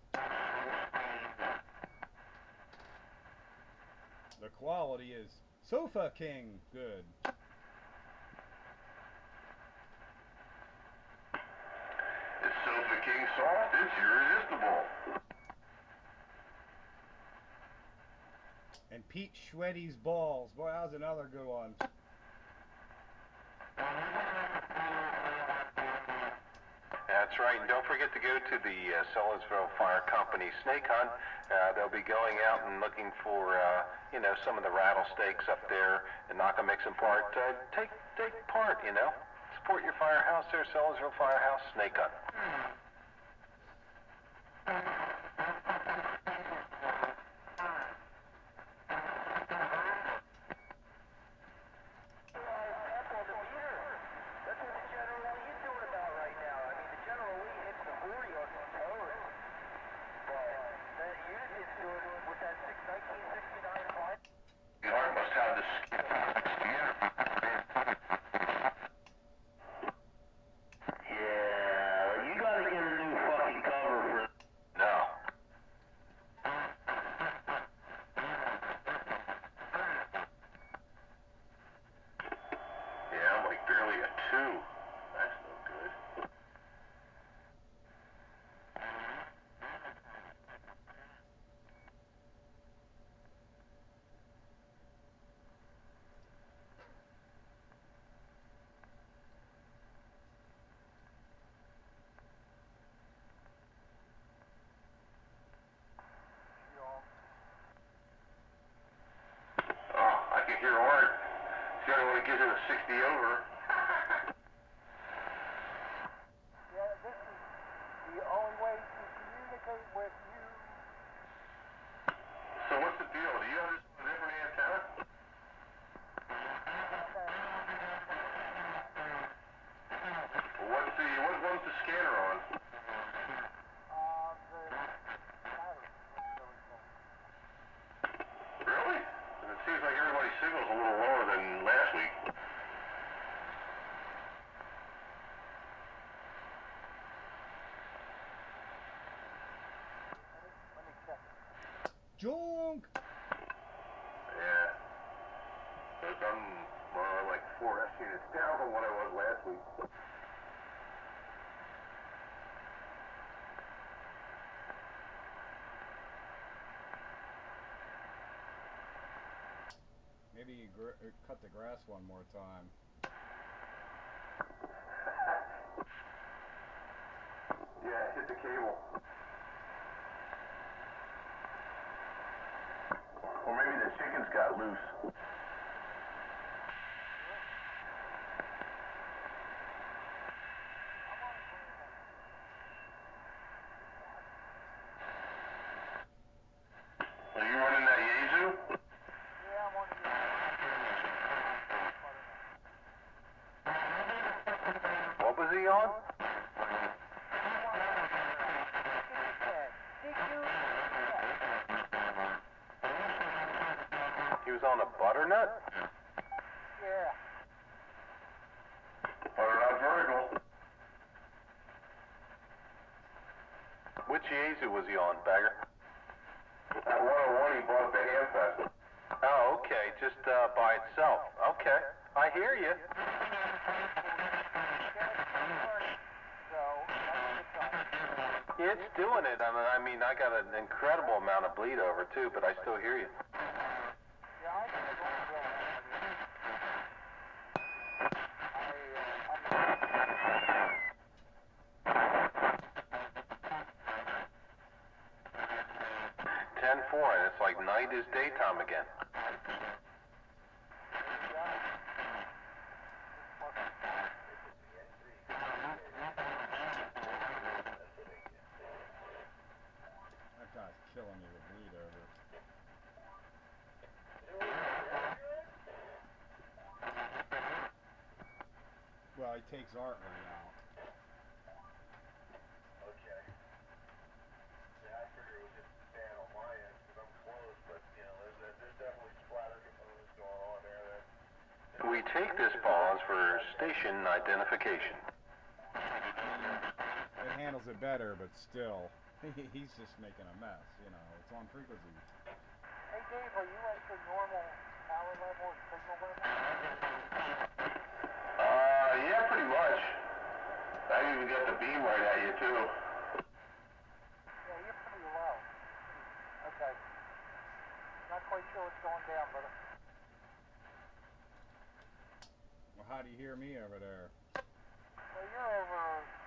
The quality is Sofa King good. It's Sofa King soft, it's irresistible. And Pete Schweddy's balls. Boy, that was another good one. That's right, and don't forget to go to the Sellersville Fire Company snake hunt. They'll be going out and looking for, you know, some of the rattlesnakes up there and not gonna make some part. Take part, you know. Support your firehouse there, Sellersville Firehouse Snake Hunt. Art must have the Yeah, you gotta get a new fucking cover for... No. Yeah, I'm like barely a 2. That's no good. Oh, I can hear Art. He's the only one that gives it a 60 over. Yeah, this is the only way to communicate with you. So what's the deal? Do you have this on a different antenna? What one's the scanner on? Really? It seems like everybody's signal's a little lower than last week. Let me check. Junk! Yeah. Because I'm like 4 S units down from what I was last week. Maybe cut the grass one more time. Yeah, hit the cable. Or maybe the chickens got loose. Are you running that Yaesu? Yeah, I'm on the What was he on? He was on a butternut? Yeah. Put it on vertical. Which Yaesu was he on, Bagger? At 101 he bought the Hamfest. Oh, okay, just by itself. Okay, I hear you. It's doing it. I mean, I got an incredible amount of bleed over too, but I still hear you. Yeah, I think it's going to I'm 10-4, and it's like night is daytime again. That guy's killing me with bleed over. Well, he takes art right out. Okay. Yeah, I figured it was just bad on my end because I'm close, but you know, there's definitely splatter components going on there. We take this pause for station identification. It handles it better, but still, he's just making a mess, you know. It's on frequency. Hey Dave, are you at the normal power level and signal level? Yeah, pretty much. I even got the beam right at you too. Yeah, you're pretty low. Okay. Not quite sure what's going down, brother. Well, how do you hear me over there? Well, you're over,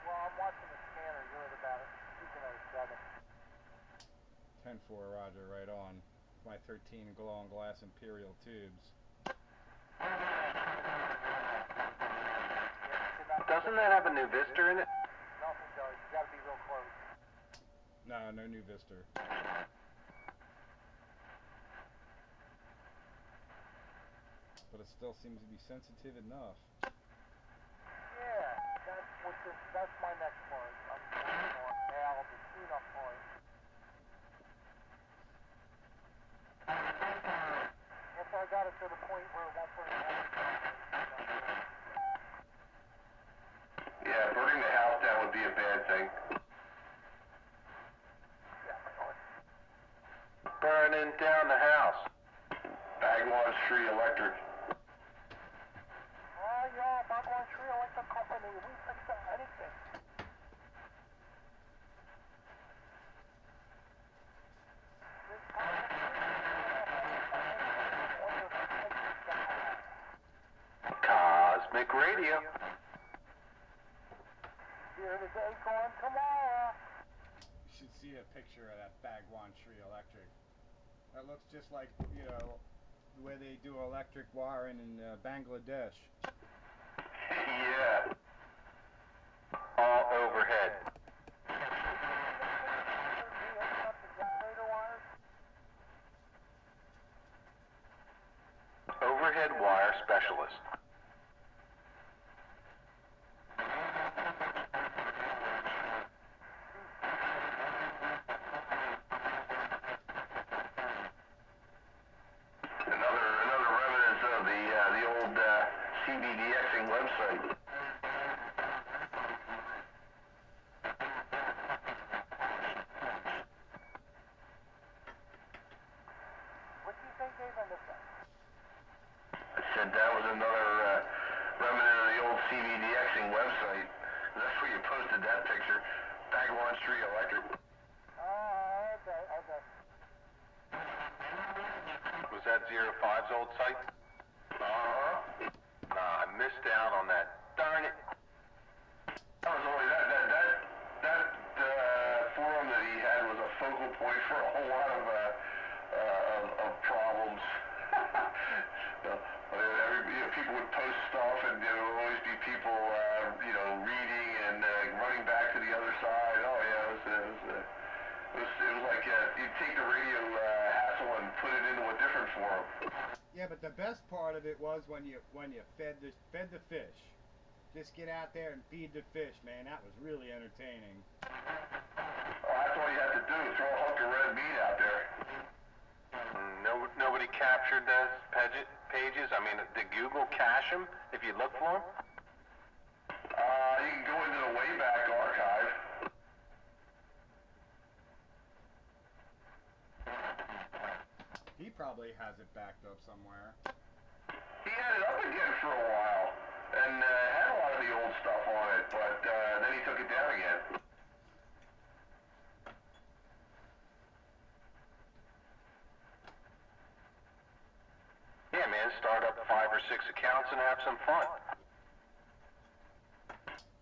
well, I'm watching the scanner. You're at about 2.07. 10-4, Roger, right on. My 13 glow-on-glass Imperial tubes. Doesn't that have a new Vista in it? Nothing does. You got to be real close. No, no new Vista. But it still seems to be sensitive enough. Yeah, that's my next part. I'm working on now the tune-up part. After I got it to the point where 1.1. Yeah, burning the house down would be a bad thing. Burning down the house. Bagwan Tree Electric. Oh, yeah, Bagwan Tree Electric Company. We fix anything. Cosmic Radio. Here today, gone tomorrow. You should see a picture of that Bagwan Tree Electric. That looks just like, you know, the way they do electric wiring in Bangladesh. Yeah. All overhead. Overhead wire specialist. Another remnants of the old CBDXing website. What did you say, Dave? I missed that. I said that was another remnant of the old CBDXing website. That's where you posted that picture. Bagwan Tree Electric. Oh, okay. Was that 05's old site? Uh-huh. Nah, I missed out on that. Darn it. That was only that forum that he had was a focal point for a whole lot of problems. People would post stuff, and there would always be people, reading and running back to the other side. Oh yeah, it was like you'd take the radio hassle and put it into a different forum. Yeah, but the best part of it was when you fed the fish. Just get out there and feed the fish, man. That was really entertaining. Oh, that's all you had to do, throw a hunk of red meat out there. Nobody captured those pages? I mean, Did Google cache him if you look for him? You can go into the Wayback Archive. He probably has it backed up somewhere. He had it up again for a while, and had a lot of the old stuff on it, but then he took it down again. Yeah, man, start up 5 or 6 accounts and have some fun.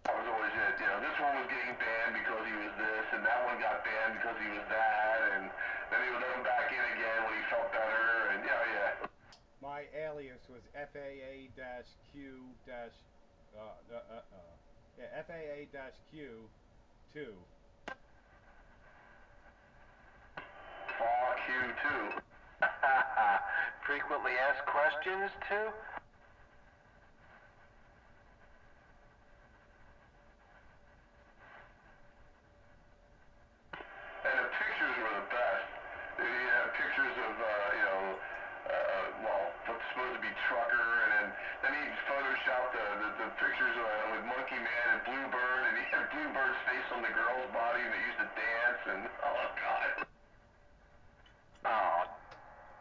That was always it. You know, this one was getting banned because he was this, and that one got banned because he was that, and then he would let him back in again when he felt better, and yeah. My alias was FAA-Q- FAA-Q2. Fuck you too. Frequently asked questions, too? And the pictures were the best. You have pictures of, well, what's supposed to be Trucker, and then he photoshopped the pictures with Monkey Man and Bluebird, and he had Bluebird's face on the girl's body, and they used to dance, and oh god. Oh,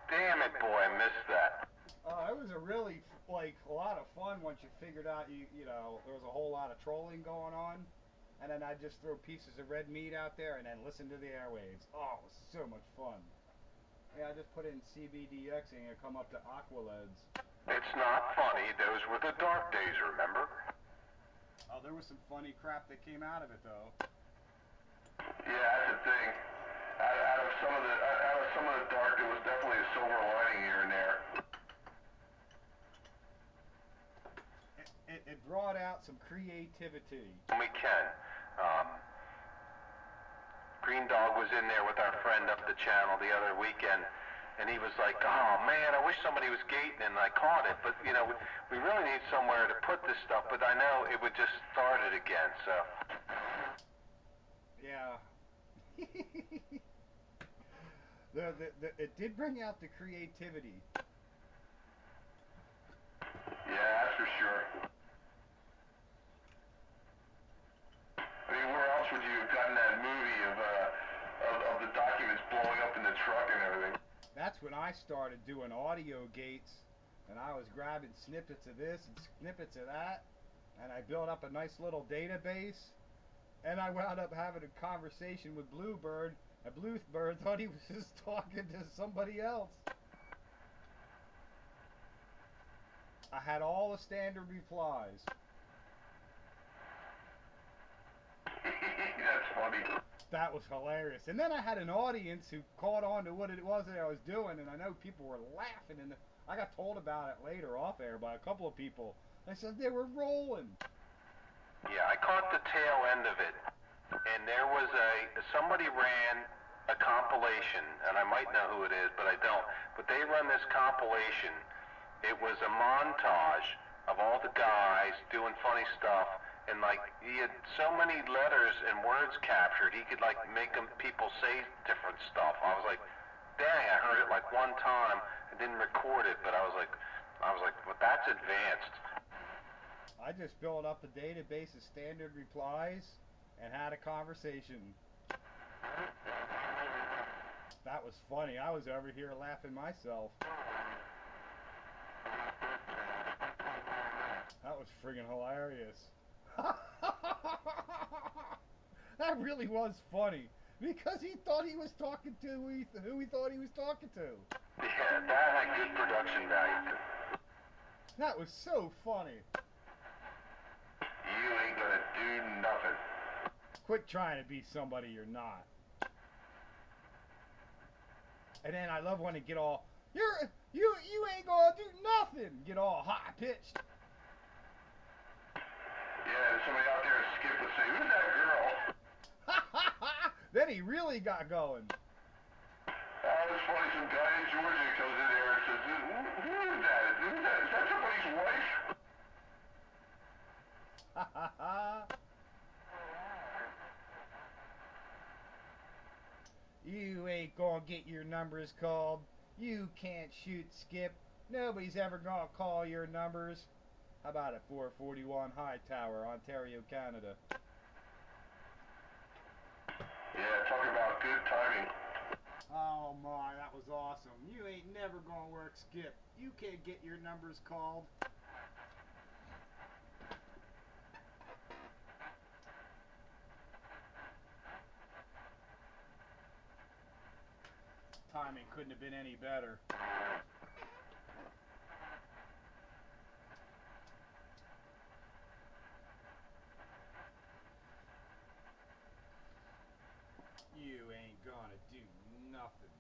damn it, boy, I missed that. It was a really, a lot of fun once you figured out, you know, there was a whole lot of trolling going on. And then I'd just throw pieces of red meat out there and then listen to the airwaves. Oh, it was so much fun. Yeah, I just put in CBDX and it come up to Aqualeds. It's not funny. Those were the dark days, remember? Oh, there was some funny crap that came out of it, though. Yeah, that's the thing. Out of some of the dark, there was definitely a silver lining here and there. It brought out some creativity. We can. Green Dog was in there with our friend up the channel the other weekend, and he was like, oh man, I wish somebody was gating, and I caught it, but you know, we really need somewhere to put this stuff, but I know it would just start it again, so. Yeah. It did bring out the creativity. Yeah, that's for sure. I mean, where else would you have gotten that movie of the documents blowing up in the truck and everything? That's when I started doing audio gates, and I was grabbing snippets of this and snippets of that, and I built up a nice little database, and I wound up having a conversation with Bluebird, and Bluebird thought he was just talking to somebody else. I had all the standard replies. That's funny. That was hilarious. And then I had an audience who caught on to what it was that I was doing, and I know people were laughing, and I got told about it later off air by a couple of people. They said they were rolling. Yeah, I caught the tail end of it, and there was somebody ran a compilation, and I might know who it is, but I don't, but they run this compilation. It was a montage of all the guys doing funny stuff, and like he had so many letters and words captured, he could like make people say different stuff. I was like, dang, I heard it like one time. I didn't record it, but I was like, well, that's advanced. I just built up a database of standard replies and had a conversation. That was funny. I was over here laughing myself. That was friggin' hilarious. That really was funny. Because he thought he was talking to who he thought he was talking to. Yeah, that had good production value. That was so funny. You ain't gonna do nothing. Quit trying to be somebody you're not. And then I love when they get all, you ain't gonna do nothing. Get all high pitched. Yeah, somebody out there, Skip would say, who's that girl? Then he really got going. That was funny. Some guy in Georgia comes in there and says, who is that? Is that somebody's wife? You ain't gonna get your numbers called. You can't shoot Skip. Nobody's ever gonna call your numbers. How about it, 441 Hightower, Ontario, Canada? Yeah, talk about good timing. Oh my, that was awesome. You ain't never gonna work, Skip. You can't get your numbers called. Timing couldn't have been any better. You ain't gonna do nothing.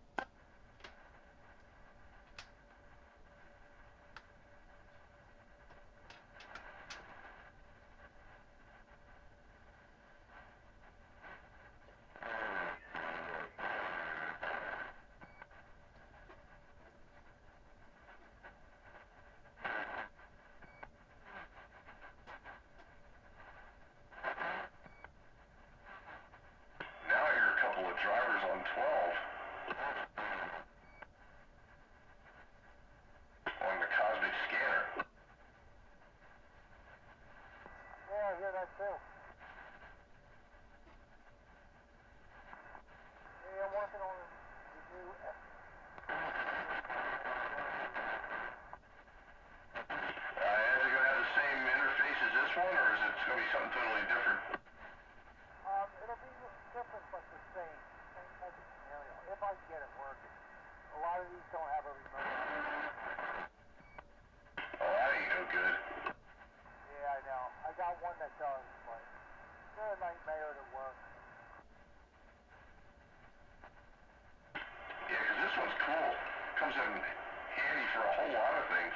Now I hear a couple of drivers on 12 on the Cosmic Scanner. Yeah, I hear that too. Yeah, I'm working on the new. Is it going to have the same interface as this one, or is it going to be something totally different? It'll be different but the same type of scenario. If I can get it working. A lot of these don't have a remote. Oh, that ain't no good. Yeah, I know. I got one that does, but they're a nightmare to work. Yeah, because this one's cool. Comes in handy for a whole lot of things.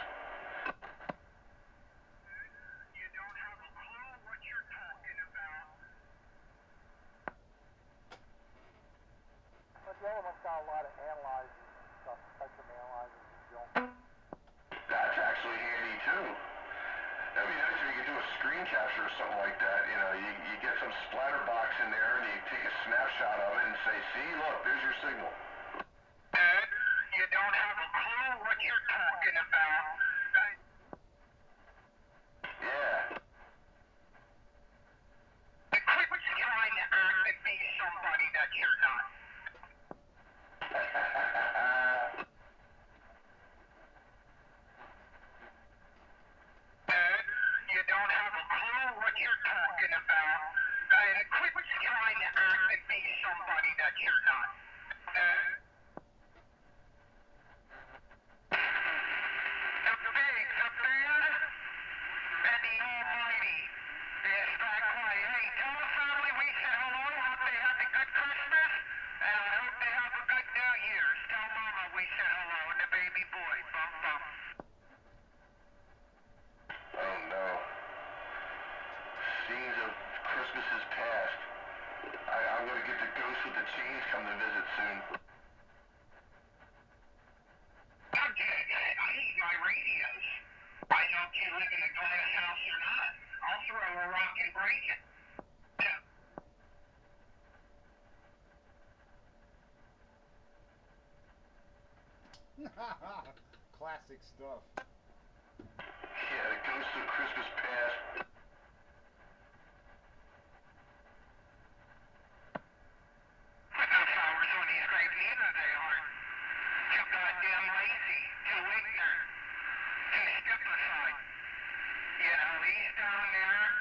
You don't have a clue what you're talking about. But the other one's got a lot of analyzers and stuff, custom analyzers and junk. That's actually handy too. That'd be nice if you could do a screen capture or something like that. You know, you get some splatter box in there and you take a snapshot of it and say, see, look, there's your signal. You don't have a clue what you're talking about. Yeah. Quit trying to act and be somebody that you're not. You don't have a clue what you're talking about. Quit trying to act and be somebody that you're not. The big, the bad, and the almighty is back right. Hey, tell the family we said hello. Hope they had a good Christmas, and I hope they have a good New Year's. Tell Mama we said hello and the baby boy. Bum bum. Oh no. Scenes of Christmases past. I'm gonna get the ghost with the chains come to visit soon. I need my radios. I don't care live in a glass house or not. I'll throw a rock and break it. Classic stuff. Yeah, the ghost of Christmas past. Enough hours on these graves, neither they aren't. Too goddamn lazy, too ignorant, too stupefied. You know, he's down there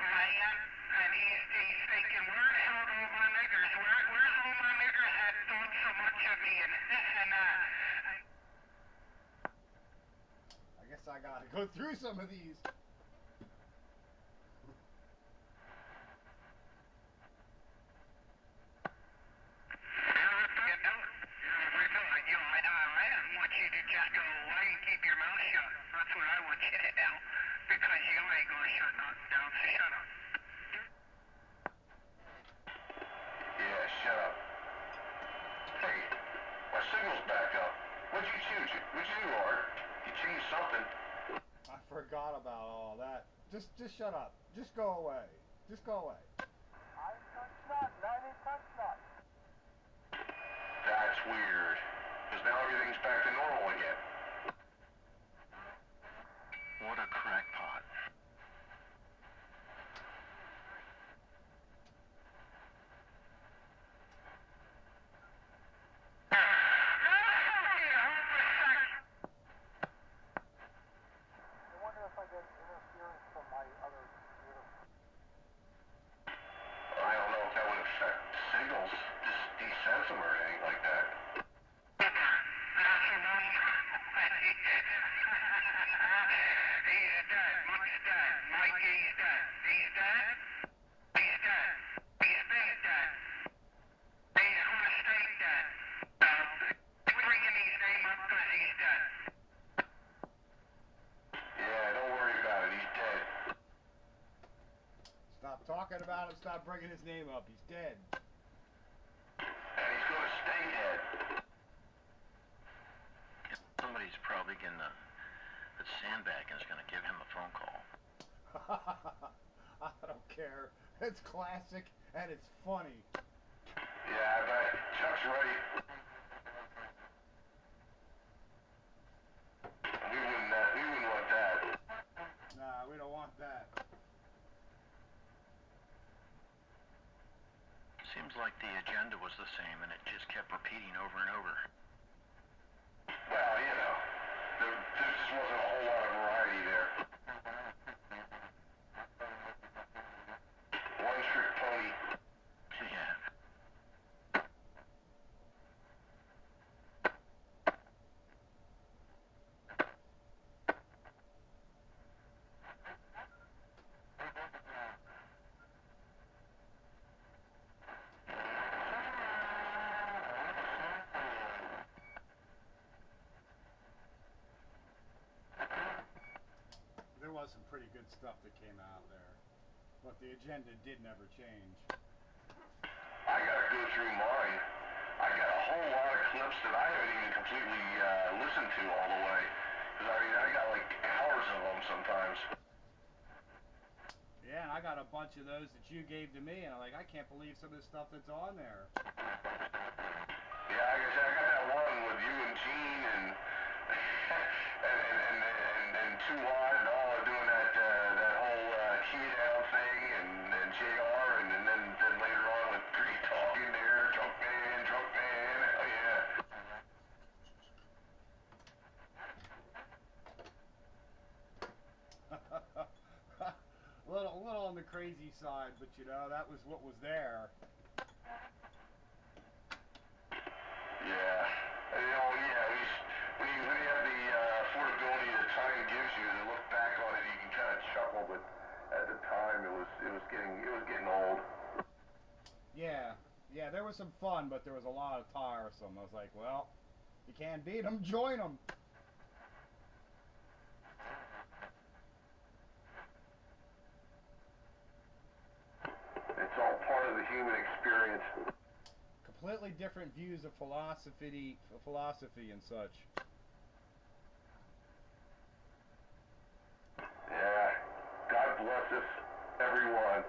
laying, and he's thinking, where the hell are all my niggers? Where's all my niggers that thought so much of me and this and that? I guess I gotta go through some of these. I don't want you to just go away and keep your mouth shut. That's what I want you to do. Because you ain't gonna shut down, so shut up. Yeah, shut up. Hey, my signal's back up. What'd you choose? What'd you do, Art? You changed something. I forgot about all that. Just shut up. Just go away. Just go away. I'm touch nut, not a touch nut. That's weird. Because now everything's back to normal again. What a crackpot. I don't know if that would affect signals, just descent them or anything like that. Yeah, don't worry about it, he's dead. Stop talking about him. Stop bringing his name up. He's dead. And he's gonna stay dead. Somebody's probably gonna, that sandbag is gonna give him a phone call. I don't care. It's classic and it's funny. Yeah, I bet. Chuck's ready. We wouldn't want that. Nah, we don't want that. Seems like the agenda was the same and it just kept repeating over and over. Well, you know, there just wasn't a whole lot of variety there. One trick pony. Yeah. There was some pretty good stuff that came out there, but the agenda did never change. I gotta go through mine. I got a whole lot of clips that I haven't even completely listened to all the way. Cause I mean, I got like hours of them sometimes. Yeah, and I got a bunch of those that you gave to me, and I'm like, I can't believe some of the stuff that's on there. Yeah, like I said, I got that one with you and Gene and and 2 Watt and all doing that whole key down thing and JR and then later on with Grease talking there, drunk man, oh yeah. a little on the crazy side, but you know, that was what was there. Yeah. And, you know, yeah, when you have the affordability that time gives you to look back on it, you can kind of chuckle, but at the time it was getting old. Yeah, there was some fun, but there was a lot of tiresome. I was like, well, you can't beat them, join them. It's all part of the human experience. Completely different views of philosophy and such. Yeah. God bless us, everyone.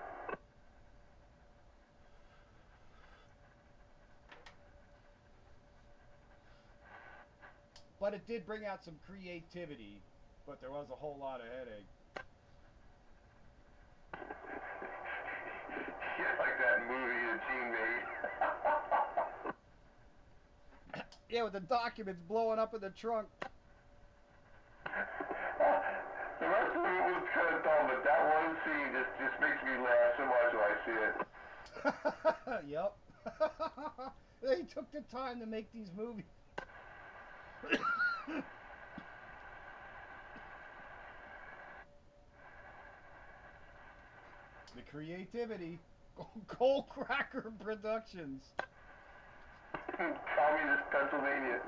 But it did bring out some creativity, but there was a whole lot of headache. Like that movie that Gene made. Yeah, with the documents blowing up in the trunk. The rest of it was kind of dumb, but that one scene just makes me laugh so much when I see it. Yep. They took the time to make these movies. The creativity. Coal Cracker Productions. Communist Pennsylvania.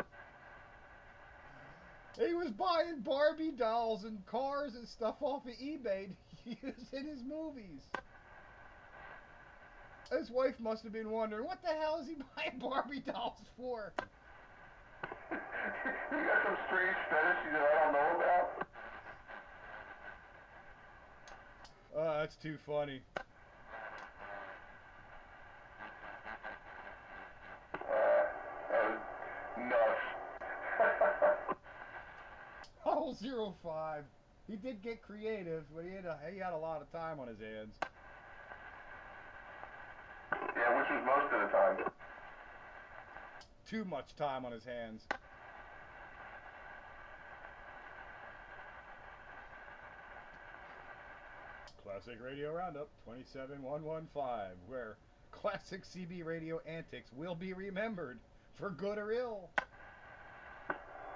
He was buying Barbie dolls and cars and stuff off of eBay to use in his movies. His wife must have been wondering, what the hell is he buying Barbie dolls for? You got some strange fetish that I don't know about? That's too funny. That was nuts. Oh, 05. He did get creative, but he had a lot of time on his hands. Yeah, which was most of the time. Too much time on his hands. Classic Radio Roundup 27115, where classic CB radio antics will be remembered for good or ill.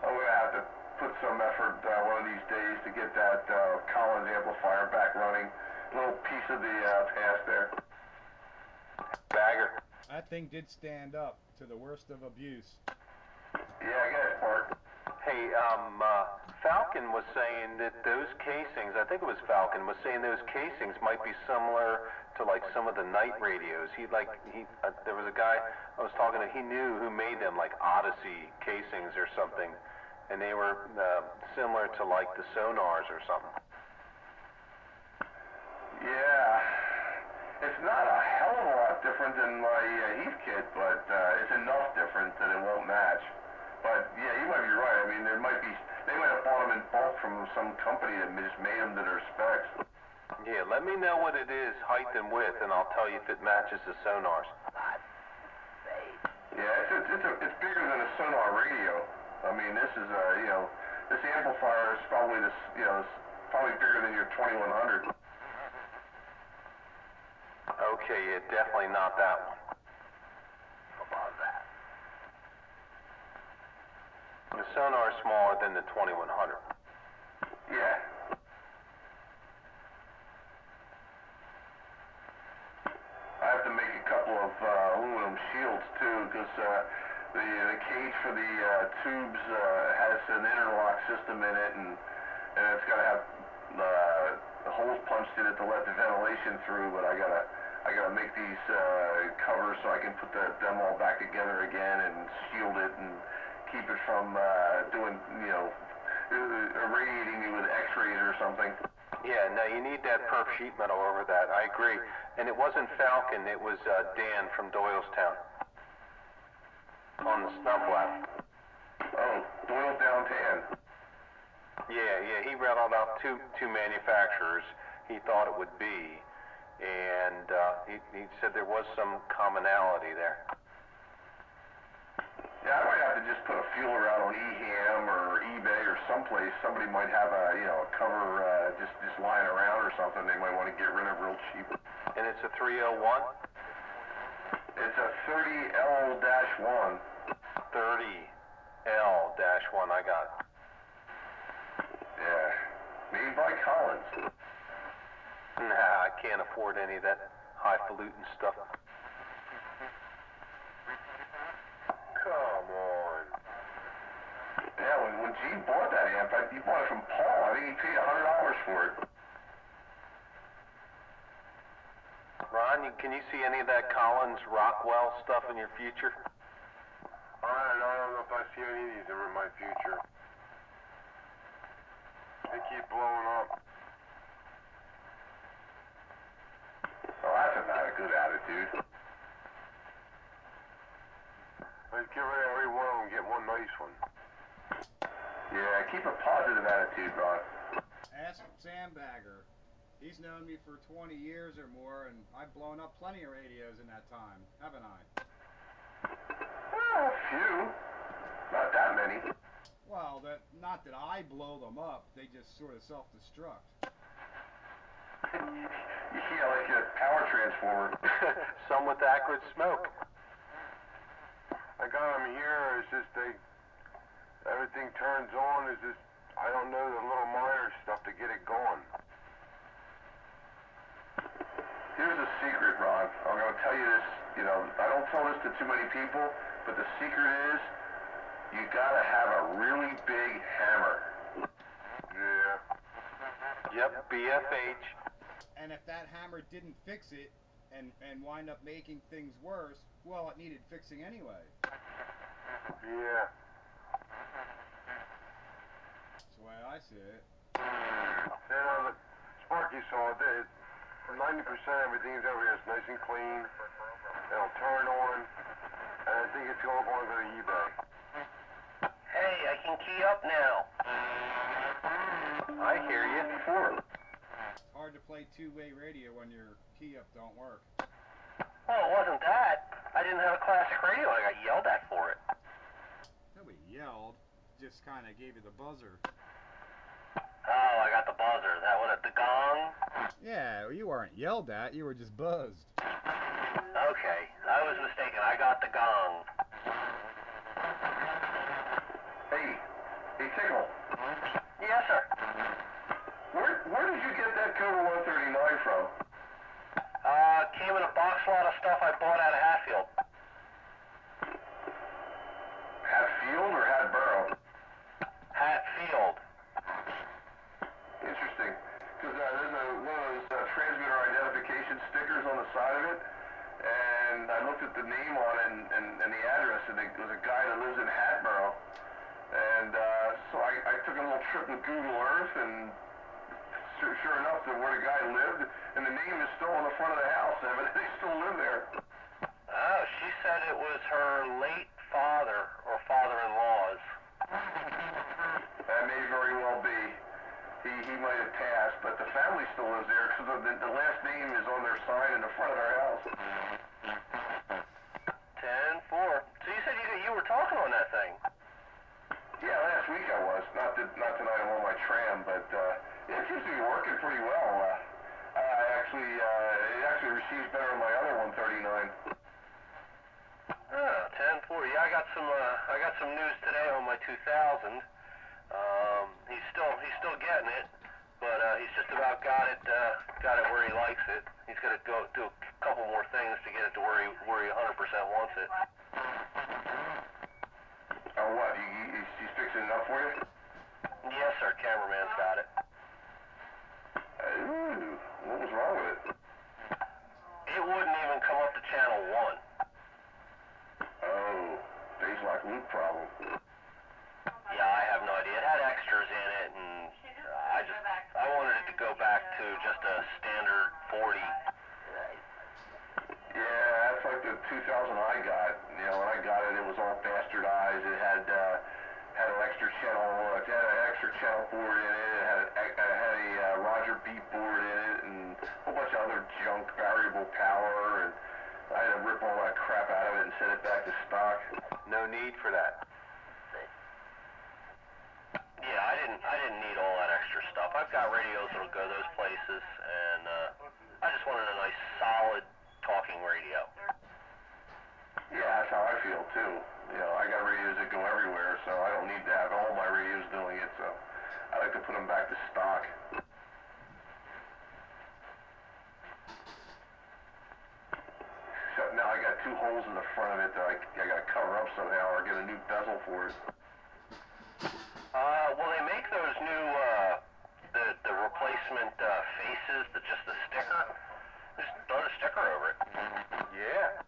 I'm going to have to put some effort one of these days to get that Collins amplifier back running. A little piece of the past there. Bagger. That thing did stand up to the worst of abuse. Yeah, I guess, Bart. Hey, Falcon was saying that those casings, I think it was Falcon, was saying those casings might be similar to like some of the night radios. There was a guy I was talking to, he knew who made them, like Odyssey casings or something, and they were similar to like the sonars or something. Yeah, it's not a hell of a lot different than my Heath kit, but it's enough different that it won't match. But yeah, you might be right. I mean, they might have bought them in bulk from some company that just made them to their specs. Yeah, let me know what it is, height and width, and I'll tell you if it matches the sonars. Yeah, it's bigger than a sonar radio. I mean, this is this amplifier is probably probably bigger than your 2100. Okay, yeah, definitely not that one. Above that. The sonar is smaller than the 2100. Yeah. I have to make a couple of aluminum shields too, because the cage for the tubes has an interlock system in it, and it's got to have the holes punched in it to let the ventilation through. But I gotta make these covers so I can put them all back together again and shield it and keep it from doing irradiating me with X-rays or something. Yeah, no, you need that perf sheet metal over that. I agree. And it wasn't Falcon, it was Dan from Doylestown on the snub flap. Oh, Doylestown tan. Yeah, he rattled off two manufacturers he thought it would be, and he said there was some commonality there. Yeah, I might have to just put a feeler out on eHam or eBay or someplace. Somebody might have a cover just lying around or something. They might want to get rid of real cheap. And it's a 301? It's a 30L-1. 30L-1, I got it. Yeah, made by Collins. Nah, I can't afford any of that highfalutin stuff. Come on. Yeah, when Gene bought that amp, he bought it from Paul. I think he paid $100 for it. Ron, can you see any of that Collins Rockwell stuff in your future? I don't know if I see any of these in my future. They keep blowing up. Oh, that's not a good attitude. Let's get rid of every one of them and get one nice one. Yeah, keep a positive attitude, Ron. Ask Sam Bagger. He's known me for 20 years or more, and I've blown up plenty of radios in that time, haven't I? A few. Not that many. Well, not that I blow them up, they just sort of self-destruct. Yeah, like a power transformer. Some with acrid smoke. I got them here, it's just everything turns on, it's just, I don't know the little minor stuff to get it going. Here's a secret, Ron. I'm going to tell you this, I don't tell this to too many people, but the secret is, you got to have a really big hammer. Yeah. Yep, BFH. And if that hammer didn't fix it, and wind up making things worse, well, it needed fixing anyway. Yeah. That's the way I see it. And the Sparky saw it. 90% everything's over here is nice and clean. It'll turn on, and I think it's all going to go to eBay. Hey, I can key up now. I hear you. hard to play two-way radio when your key up don't work. Well, it wasn't that. I didn't have a classic radio. I got yelled at for it. Nobody yelled. Just kind of gave you the buzzer. Oh, I got the buzzer. That one at the gong? Yeah, you weren't yelled at. You were just buzzed. Okay, I was mistaken. I got the gong. Hey, Tickle. Yes, sir. Where did you get that Cobra 139 from? Came in a box lot of stuff I bought out of Hatfield. Hatfield or Hatboro? Hatfield. Interesting. Because there's one of those transmitter identification stickers on the side of it, and I looked at the name on it and the address, and it was a guy that lives in Hatboro. And so I took a little trip with Google Earth, and sure enough, where the guy lived, and the name is still on the front of the house. They still live there. Oh, she said it was her late father or father-in-law's. That may very well be. He might have passed, but the family still lives there because the last name is on their sign in the front of their house. 10-4. So you said you were talking on that thing? Yeah, last week I was. Not tonight. I'm on my tram, but it seems to be working pretty well. It actually receives better than my other 139. Oh, 10-4. Yeah, I got some news today on my 2000. He's still getting it, but he's just about got it where he likes it. He's got to go do a couple more things to get it to where he 100% wants it. Oh, what? He's fixing it up for you? Yes, sir. Cameraman's got it. Ooh, what was wrong with it? It wouldn't even come up to channel 1. Oh, phase lock loop problem. Yeah, I have no idea. It had extras in it, and I wanted it to go back to just a standard 40. Yeah, that's like the 2000 I got. You know, when I got it, it was all bastardized. It had an extra channel. It had an extra channel board in it. It had a Roger beat board in it, and a whole bunch of other junk, variable power, and I had to rip all that crap out of it and send it back to stock. No need for that. Yeah, I didn't need all that extra stuff. I've got radios that'll go those places, and I just wanted a nice, solid talking radio. Yeah, that's how I feel too. You know, I got radios that go everywhere, so I don't need to have all my radios doing it. So I like to put them back to stock. Except now I got 2 holes in the front of it that I got to cover up somehow or get a new bezel for it. Well, they make those new the replacement faces, just the sticker. Just throw the sticker over it. Yeah.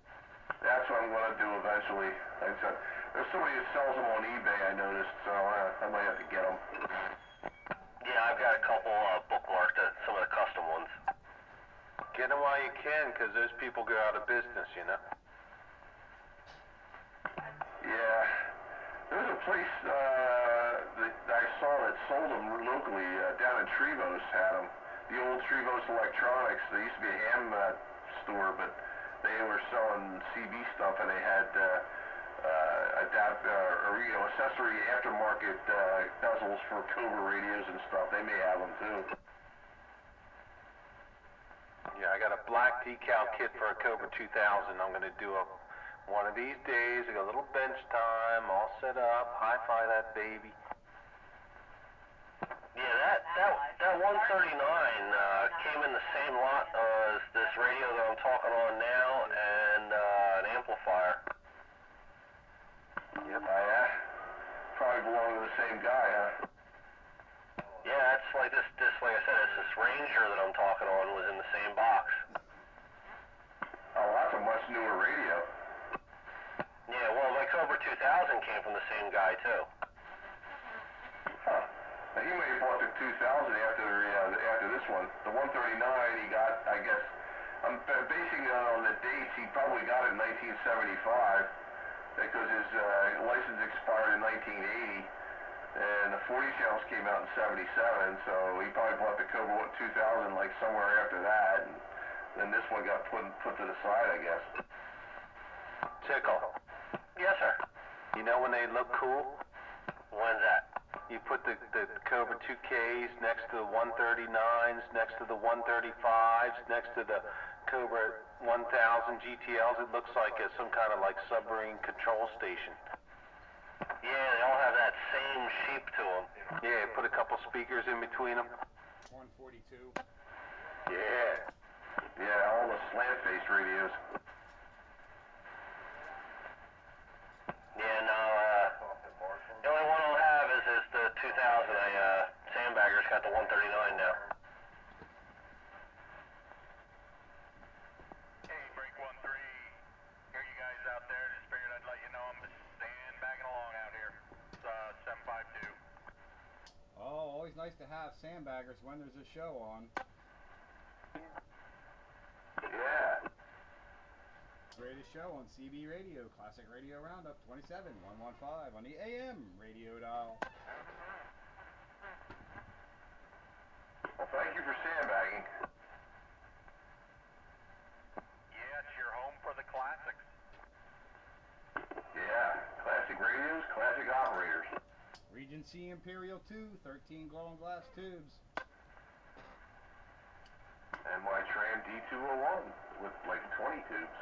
That's what I'm going to do eventually. There's somebody that sells them on eBay, I noticed, so I might have to get them. Yeah, I've got a couple bookmarked, some of the custom ones. Get them while you can, because those people go out of business, you know? Yeah. There was a place that I saw that sold them locally down in Trevose had them. The old Trevose Electronics. They used to be a ham store, but they were selling CB stuff, and they had accessory aftermarket bezels for Cobra radios and stuff. They may have them too. Yeah, I got a black decal kit for a Cobra 2000. I'm going to do one of these days. I got a little bench time, all set up, hi-fi that baby. Yeah, that 139 came in the same lot as this radio that I'm talking on now, and an amplifier. Yep. Yeah. Probably belong to the same guy, huh? Yeah, it's like this. Like I said, it's this Ranger that I'm talking on was in the same box. Oh, that's a much newer radio. Yeah, well, my Cobra 2000 came from the same guy too. Huh. Now, he may have bought the 2000 after this one. The 139 he got, I guess, I'm basing it on the dates. He probably got it in 1975 because his license expired in 1980. And the 40 channels came out in 77, so he probably bought the Cobra, 2000, like somewhere after that, and then this one got put to the side, I guess. Tickle. Yes, sir. You know when they look cool? When's that? You put the Cobra 2Ks next to the 139s, next to the 135s, next to the Cobra 1000 GTLs. It looks like some kind of like submarine control station. Yeah, they all have that same shape to them. Yeah, put a couple speakers in between them. 142. Yeah. Yeah, all the slant-faced radios. Yeah, no, the only one I'll have is the 2000. Sandbagger's got the 139 now. Hey, Break 1-3. Hear you guys out there. Just figured I'd let you know I'm sandbagging along out here. It's 752. Oh, always nice to have sandbaggers when there's a show on. Yeah. Greatest show on CB Radio, Classic Radio Roundup 27115 on the AM radio dial. Well, thank you for sandbagging. Yeah, it's your home for the classics. Yeah, classic radios, classic operators. Regency Imperial II, 13 glowing glass tubes. And my Tram D201 with like 20 tubes.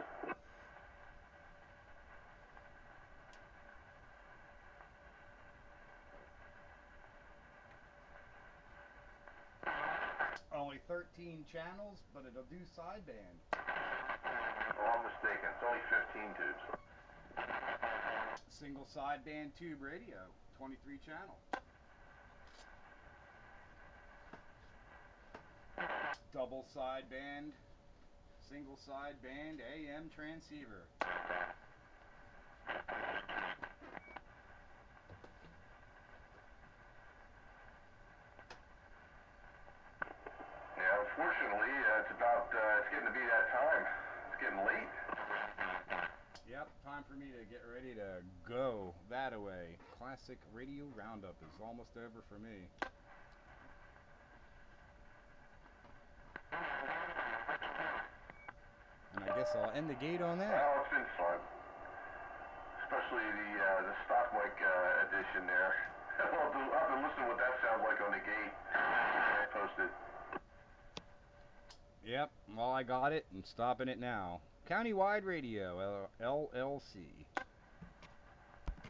Only 13 channels, but it'll do sideband. Oh, I'm mistaken. It's only 15 tubes. Single sideband tube radio, 23 channel. Double sideband, single sideband AM transceiver. Yeah, unfortunately, it's getting to be that time. It's getting late. Yep, time for me to get ready to go that away. Classic Radio Roundup is almost over for me. And I guess I'll end the gate on that. Well, it's been fun. Especially the stock mic edition there. I'll have to listen to what that sounds like on the gate. I posted. Yep, well, I got it. I'm stopping it now. Countywide Radio, LLC.